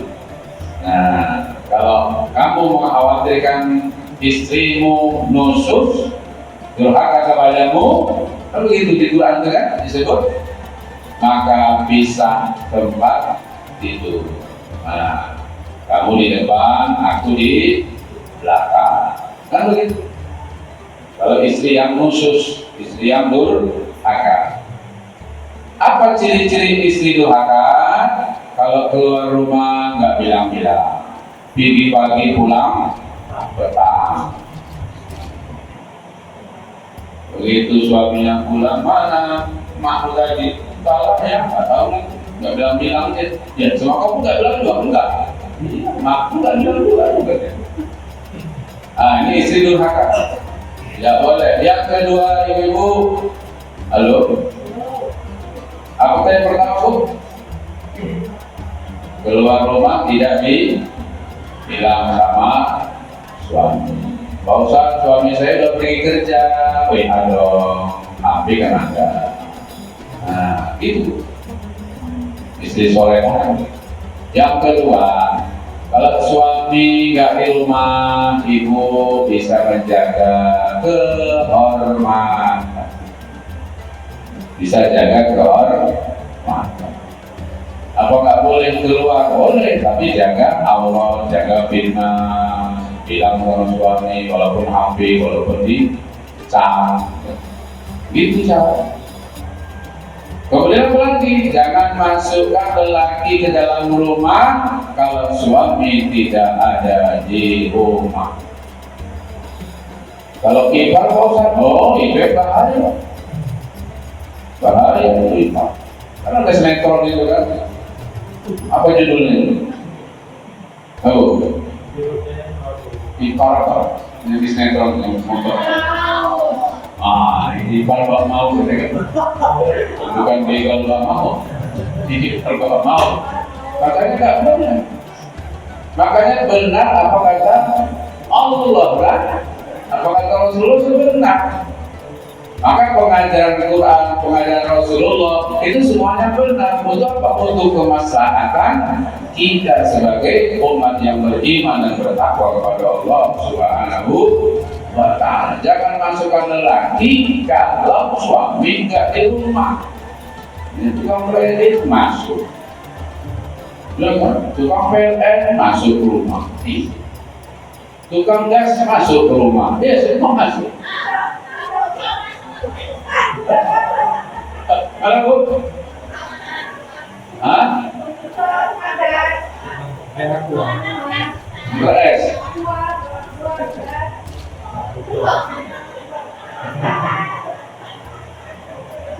Nah, kalau kamu mengkhawatirkan istrimu nusus, durhaka kepadamu, kan begitu di Quran itu kan disebut, maka bisa tempat tidur. Nah, kamu di depan, aku di belakang, kan begitu. Kalau istri yang nusus, istri yang durhaka. Apa ciri-ciri istri durhaka? Kalau keluar rumah nggak bilang-bilang, pergi pagi pulang petang. Begitu suaminya pulang, mana mak tadi? Salah ya, nggak tahu nih, nggak bilang-bilang dia. Ya, sama kamu nggak bilang juga enggak. Mak nggak bilang juga. Ini istri durhaka. Ya boleh. Yang kedua, ibu-ibu, halo. Apa yang pertama Bu? Keluar rumah tidak bilang sama suami. Pak Ustaz, suami saya udah pergi kerja. WA dong, HP kan ada. Nah, itu istri soleha. Yang kedua, kalau suami nggak di rumah, ibu bisa menjaga kehormatan. Bisa jaga kehormatan. Apa nggak boleh keluar? Boleh, tapi jaga aurat, jaga fitnah. Bilang sama suami, walaupun HP, walaupun di cam. Gitu cara. Kemudian apa lagi? Jangan masukkan lelaki ke dalam rumah kalau suami tidak ada di rumah. Kalau kipas Ustaz, itu bahaya. Bahaya itu kipas. Karena ada sinetron itu kan. Apa judulnya? Oh, ipar ini di sinetron yang motor. Ini ipar bapak mau, bukan begal bapak mau. Ini ipar bapak mau. Makanya nggak benar. Makanya benar apa kata Allah, kan? Apa kata Rasulullah itu benar. Maka pengajaran Quran, pengajaran Rasulullah itu semuanya benar. Untuk apa? Untuk kemaslahatan kita sebagai umat yang beriman dan bertakwa kepada Allah Subhanahu wa Ta'ala. Jangan masukkan lelaki kalau suami nggak di rumah. Ini tukang kredit masuk, tukang PLN masuk ke rumah, tukang gas masuk ke rumah, dia semua masuk. Halo Bu? Hah? Beres.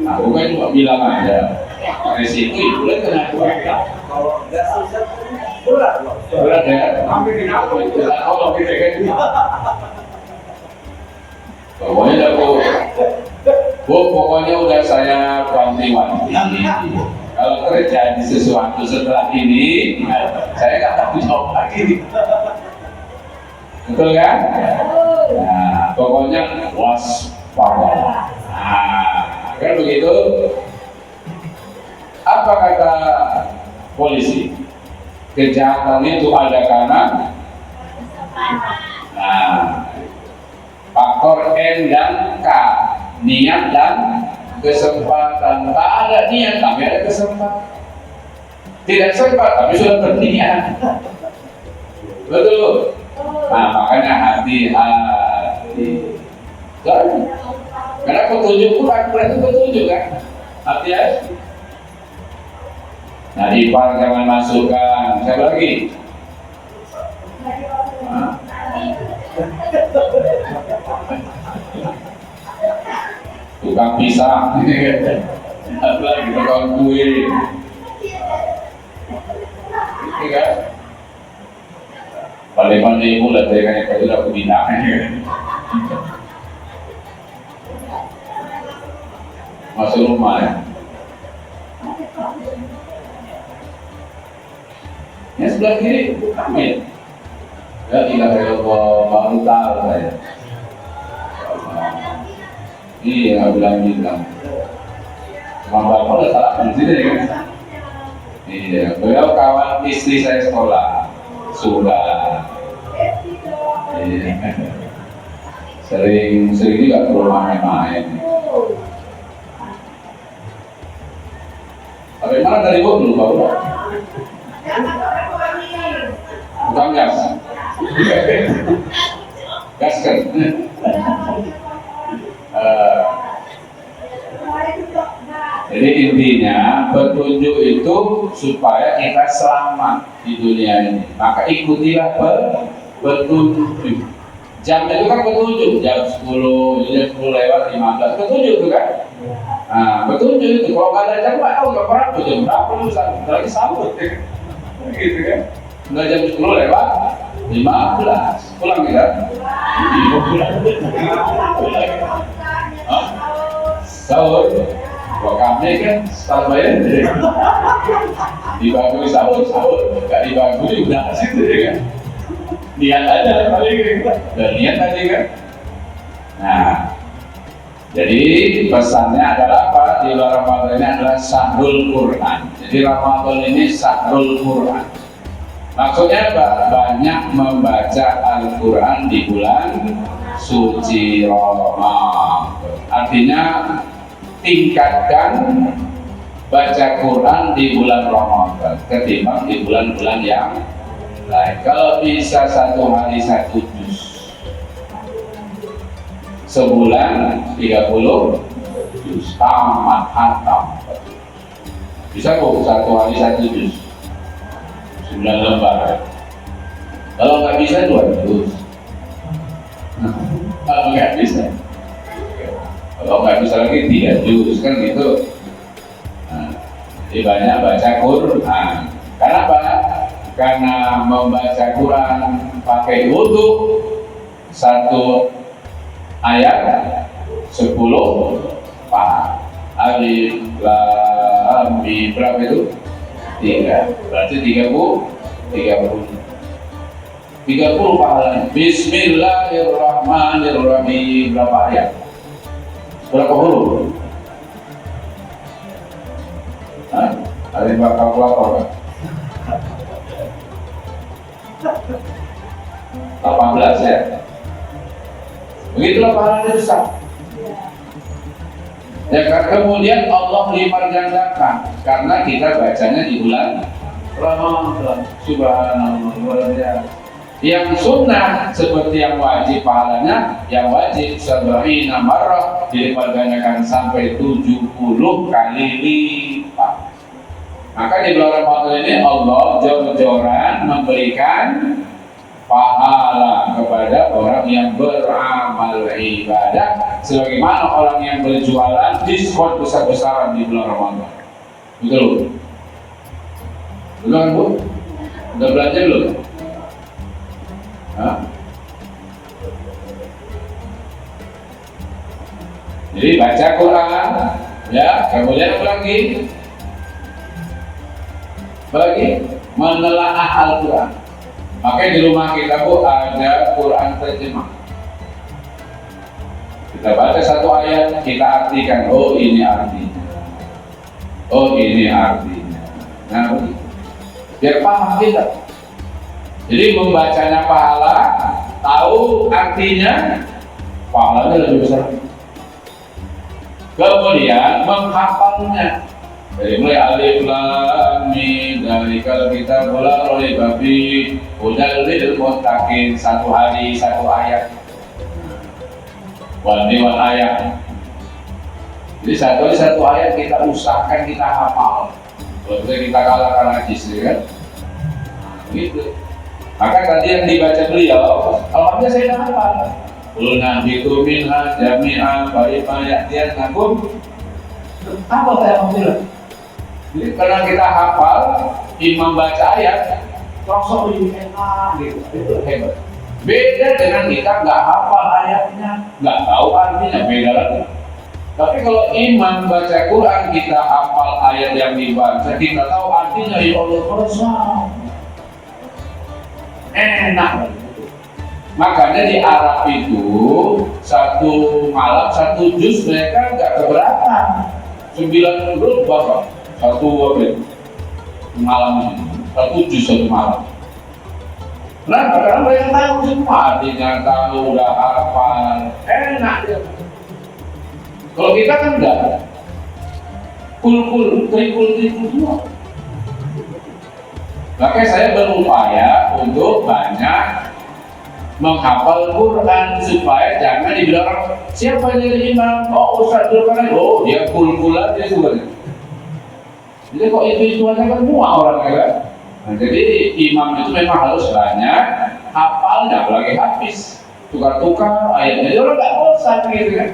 Aku kan cuma bilang aja, resiko itu boleh kena berat ya. Pokoknya pokoknya udah saya wanti-wanti. Kalau terjadi sesuatu setelah ini, saya nggak tahu jawab lagi. Betul kan? Nah, pokoknya waspada. Kan begitu. Apa kata polisi? Kejahatan itu ada karena faktor N dan K, niat dan kesempatan. Tak ada niat tapi ada kesempatan. Tidak sempat tapi sudah berniat. Betul. Nah, makanya hati-hati. Karena petunjuk Quran itu petunjuk kan? Hati-hati. Nah, ipar jangan masukkan. Siapa lagi? Tukang pisang. Apa lagi? Tukang kue. Ini kan? Pandai-pandai ibu lah saya kan itu aku bintang. Masuk rumah ya. Yang sebelah kiri Kamil. Ya tidak ada baru tahu saya. Iya bilang. Bapak udah salah di sini kan? Iya, beliau kawan istri saya sekolah. Sudah. Iya. Sering juga ke rumahnya main. Tapi mana dari Bu dulu Pak? Bukan gas. Gas kan? Jadi intinya petunjuk itu supaya kita selamat di dunia ini. Maka ikutilah petunjuk. Jam itu kan petunjuk, jam 10, jam 10 lewat 15, petunjuk itu kan? Nah, petunjuk itu, kalau nggak ada jam, nggak tahu nggak pernah jam berapa lulusan, lagi sambut gitu kan? Udah jam 10 lewat 15, pulang kita? Iya, pulang. Sahur, kami kan start bayar dibagi sahur, nggak dibagi udah situ kan? Niat aja paling dan niat tadi kan. Nah, jadi pesannya adalah apa? Di bulan Ramadan ini adalah syahrul Quran. Jadi Ramadan ini syahrul Quran. Maksudnya banyak membaca Al-Quran di bulan suci Ramadan. Artinya tingkatkan baca Quran di bulan Ramadan ketimbang di bulan-bulan yang lain. Kalau bisa satu hari 1 juz, sebulan 30 juz, tamat hantam. Bisa kok satu hari 1 juz, 9 lembar. Kalau nggak bisa 2 juz. Kalau nggak bisa, lagi 3 juz kan gitu. Nah, jadi banyak baca Quran. Karena apa? karena membaca Quran pakai wudu satu ayat 10 pahala. Alif lam mim berapa itu? 3. Berarti 30 pahalanya. Bismillahirrahmanirrahim berapa ayat? Berapa huruf? Ada yang bakal kalkulator kan? 18 ya? Begitulah pahalanya besar. Ya, kemudian Allah lipat gandakan karena kita bacanya di bulan Ramadan. Subhanallah. Yang sunnah seperti yang wajib pahalanya, yang wajib 70 marrah dilipat gandakan sampai 70 kali lipat. Maka di bulan Ramadan ini Allah jor-joran memberikan pahala kepada orang yang beramal ibadah, sebagaimana orang yang berjualan diskon besar-besaran di bulan Ramadan. Betul? Betul kan Bu? Udah belanja belum? Hah? Jadi baca Quran, ya, kemudian apa lagi? Menelaah Al-Quran. Makanya di rumah kita Bu ada Quran terjemah. Kita baca satu ayat, kita artikan, oh ini artinya, oh ini artinya. Nah begitu, biar paham kita. Jadi membacanya pahala, tahu artinya, pahalanya lebih besar. Kemudian menghafalnya. Dari mulai alif lam mim, dari kalau kita bola oleh babi udah lil muttaqin, satu hari satu ayat, wal ayat. Jadi satu ayat kita usahakan kita hafal. Kalau kita kalahkan hadis, ya kan? Gitu. Maka tadi yang dibaca beliau, alhamdulillah saya dah hafal. Ulna bitu minha jami'an ba'ima ya'tiyan nakum. Apa saya alhamdulillah? Jadi karena kita hafal, imam baca ayat, langsung lebih enak gitu, itu hebat. Beda dengan kita nggak hafal ayatnya, nggak tahu artinya, beda lagi. Tapi kalau imam baca Quran, kita hafal ayat yang dibaca, kita tahu artinya, ya Allah bersama. Enak. Makanya di Arab itu satu malam satu juz mereka nggak keberatan. 9 huruf berapa? Satu malam ini, satu juz satu malam. Kenapa? Karena mereka tahu semua artinya, tahu udah hafal, enak ya. Kalau kita kan enggak, trikul semua. Makanya saya berupaya untuk banyak menghafal Quran supaya jangan dibilang siapa yang jadi imam, oh Ustaz Zulkarnain, oh dia kul aja sebenarnya. Jadi kok itu aja kan semua orang kan. Nah, jadi imam itu memang harus banyak hafalnya, apalagi hafiz, tukar-tukar ayatnya. Jadi orang nggak bosan gitu kan.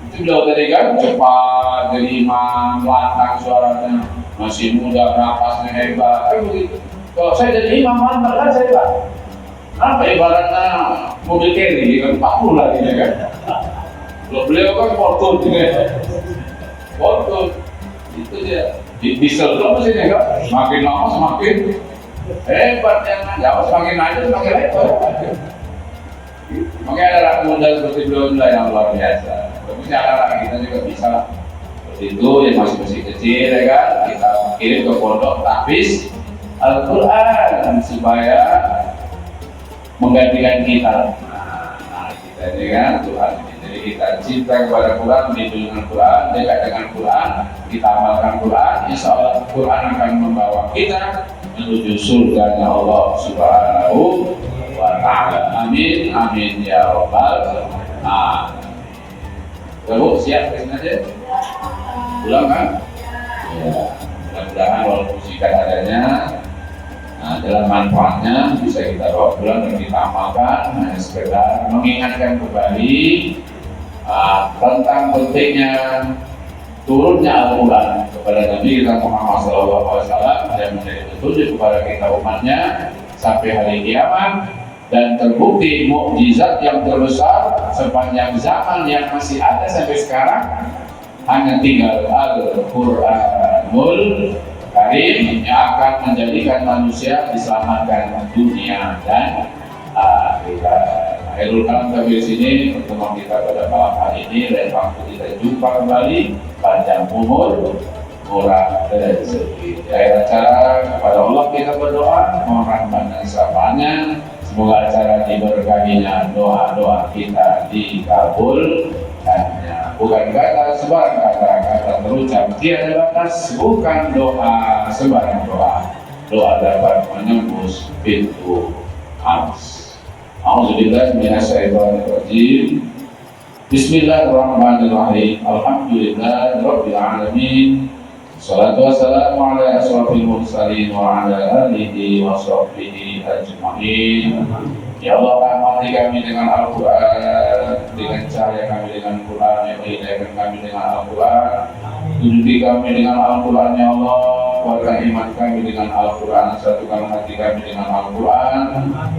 Itu beliau tadi kan cepat jadi imam, lantang suaranya, masih muda, napasnya hebat, kan begitu. Kalau saya jadi imam mantap kan saya pak. Apa ibaratnya mobil carry kan 40 lagi ya kan. Kalau beliau kan Fortune juga. Fortune itu dia. Diesel itu mesinnya kan, semakin lama semakin hebat yang jauh, semakin naik semakin hebat. Makanya ada anak muda seperti beliau yang luar biasa. Bagusnya anak-anak kita juga bisa seperti itu, yang masih kecil ya kan, kita kirim ke pondok tahfiz Al-Quran supaya menggantikan kita. Nah, kita ini kan Tuhan. Jadi kita cinta kepada Quran, mendidik dengan Quran, dekat dengan Quran, kita amalkan Quran, insya Allah Quran akan membawa kita menuju surganya Allah Subhanahu wa Ta'ala. Amin, amin ya Rabbal alamin. Terus siap kesini aja? Pulang kan? Ya, mudah-mudahan walaupun singkat adanya, nah, dalam manfaatnya bisa kita bawa pulang dan kita amalkan. Hanya sekedar mengingatkan kembali tentang pentingnya turunnya Al-Quran. kepada Nabi kita Muhammad SAW yang menjadi petunjuk kepada kita umatnya sampai hari kiamat, dan terbukti mukjizat yang terbesar sepanjang zaman yang masih ada sampai sekarang hanya tinggal Al-Quranul Karim yang akan menjadikan manusia diselamatkan dunia dan akhirat. Akhirul kalam sampai sini pertemuan kita pada malam hari ini. Dan waktu kita jumpa kembali, panjang umur, murah rezeki. Di akhir acara kepada Allah kita berdoa mohon rahmat dan syafaatnya. Semoga acara diberkahinya, doa-doa kita dikabulkannya. Bukan kata sebarang kata-kata terucap tiada batas, bukan doa sebarang doa. Doa dapat menembus pintu amas. A'udzubillahi minasyaitonirrajim. Bismillahirrahmanirrahim. Alhamdulillahirabbil alamin. Shalatu wassalamu ala asyrofil mursalin wa ala alihi wa sahbihi ajma'in. Ya Allah, rahmati kami dengan Al-Quran, dengan cahaya kami dengan Quran, hidayahkan kami dengan Al-Quran, tunjuki kami dengan Al-Quran, ya Allah, kuatkan iman kami dengan Al-Quran, satukan hati kami dengan Al-Quran,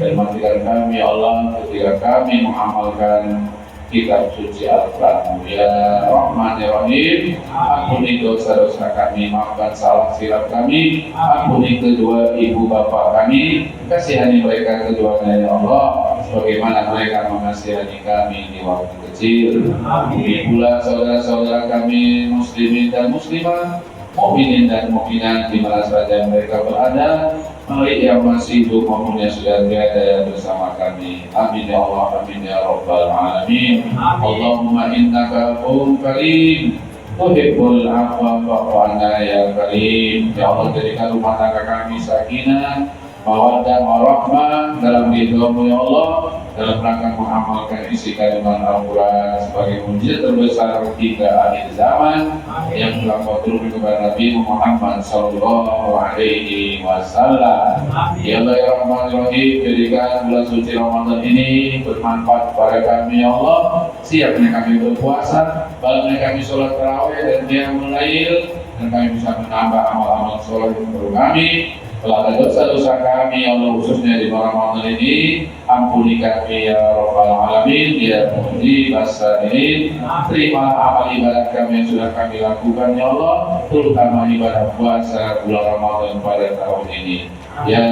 dan matikan kami, ya Allah, ketika kami mengamalkan kitab suci Al-Quran. Ya Rahman ya Rahim, ampuni dosa-dosa kami, maafkan salah silap kami, ampuni kedua ibu bapa kami, kasihani mereka keduanya ya Allah, sebagaimana mereka mengasihani kami di waktu kecil. Ampuni pula saudara-saudara kami muslimin dan muslimah, mukminin dan mukminat di mana saja mereka berada, baik yang masih hidup maupun yang sudah tiada bersama kami. Amin ya Allah, amin ya Rabbal alamin. Allahumma innaka afuwwun karim, tuhibbul afwa fa'fu anna ya karim. Ya Allah, jadikan rumah tangga kami sakinah, mawaddah warahmah dalam ridhamu ya Allah, dalam rangka mengamalkan isi kandungan Al-Quran sebagai mujizat terbesar hingga akhir zaman yang telah kau turunkan kepada Nabi Muhammad sallallahu alaihi wasallam. Ya Allah ya Rahman ya Rahim, jadikan bulan suci Ramadan ini bermanfaat kepada kami ya Allah. Siapnya kami berpuasa, baliknya kami sholat tarawih dan qiyamul lail, dan kami bisa menambah amal-amal sholat untuk kami. Telah ada dosa-dosa kami ya Allah, khususnya di bulan Ramadan ini, ampuni kami ya Rabbal alamin, ya Muhdi Basadirin. Terima amal ibadah kami yang sudah kami lakukan ya Allah, terutama ibadah puasa bulan Ramadan pada tahun ini. Ya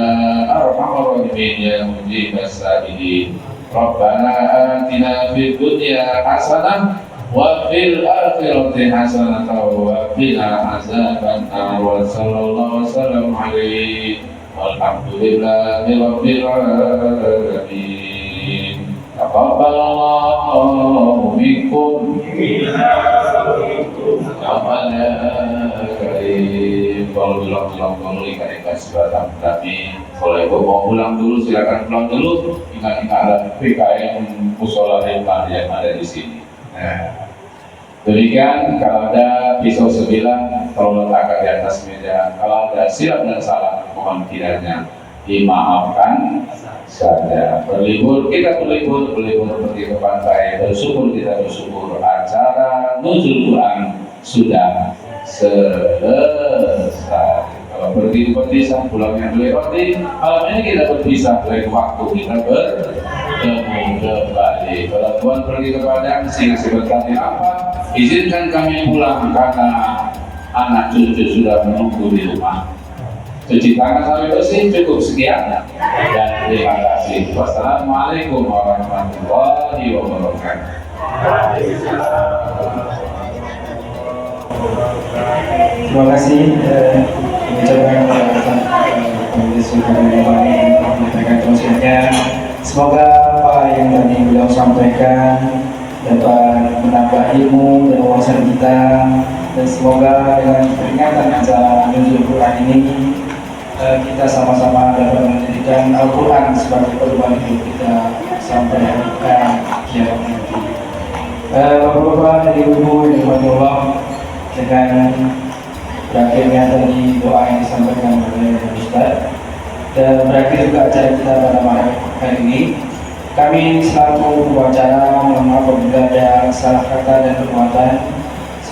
Arhamar Rahimin, ya Muhdi Basadirin. Rabbana atina fid dunya hasanah wa fil akhirati hasanatan wa qina azabannar. Wa sallallahu wasallam alaihi walhamdulillahi rabbil alamin. Taqabbalallahu minkum amalna karim. Kalau bilang ikan sebatang kami. Kalau ibu mau pulang dulu silakan pulang dulu. Ingat-ingat ada PKM musola rimba yang ada di sini. Nah, demikian. Kalau ada pisau sebilah tolong letakkan di atas meja. Kalau ada silap dan salah mohon kiranya dimaafkan saja. Berlibur kita berlibur pergi ke pantai, bersyukur kita bersyukur. Acara nuzul Quran sudah selesai. Kalau pergi berpisah, pulangnya melewati. Malam ini kita berpisah, lain waktu kita bertemu kembali. Kalau Tuhan pergi ke Padang, ngasih berkati apa? Izinkan kami pulang karena anak cucu sudah menunggu di rumah. Cuci tangan sampai bersih, cukup sekian. Dan terima kasih. Wassalamualaikum warahmatullahi wabarakatuh. Terima kasih ucapkan menyampaikan tausiahnya. Semoga apa yang tadi beliau sampaikan dapat menambah ilmu dan wawasan kita, dan semoga dengan peringatan acara nuzul Quran ini kita sama-sama dapat menjadikan Al-Quran sebagai pedoman hidup kita sampai akhir kiamat nanti. Bapak-bapak dan ibu-ibu yang dirahmati Allah, dengan berakhirnya tadi doa yang disampaikan oleh Ustaz dan berakhir juga acara kita pada malam hari ini, kami selaku pembawa acara mohon maaf apabila ada salah kata dan perbuatan.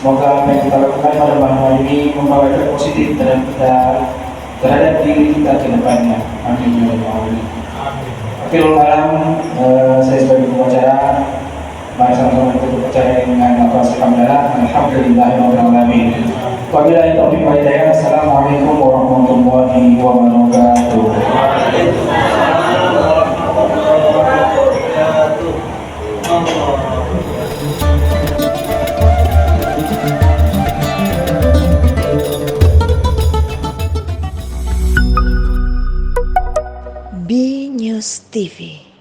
Semoga apa yang kita lakukan pada malam hari ini membawa efek positif terhadap diri kita ke depannya. Amin ya rabbal alamin. Akhirul kalam, saya sebagai pembicara, mari sama-sama kita berbicara dengan apa alhamdulillah, alhamdulillahirabbil alamin. Wabillahi taufiq wal hidayah. Assalamualaikum warahmatullahi wabarakatuh. B News TV.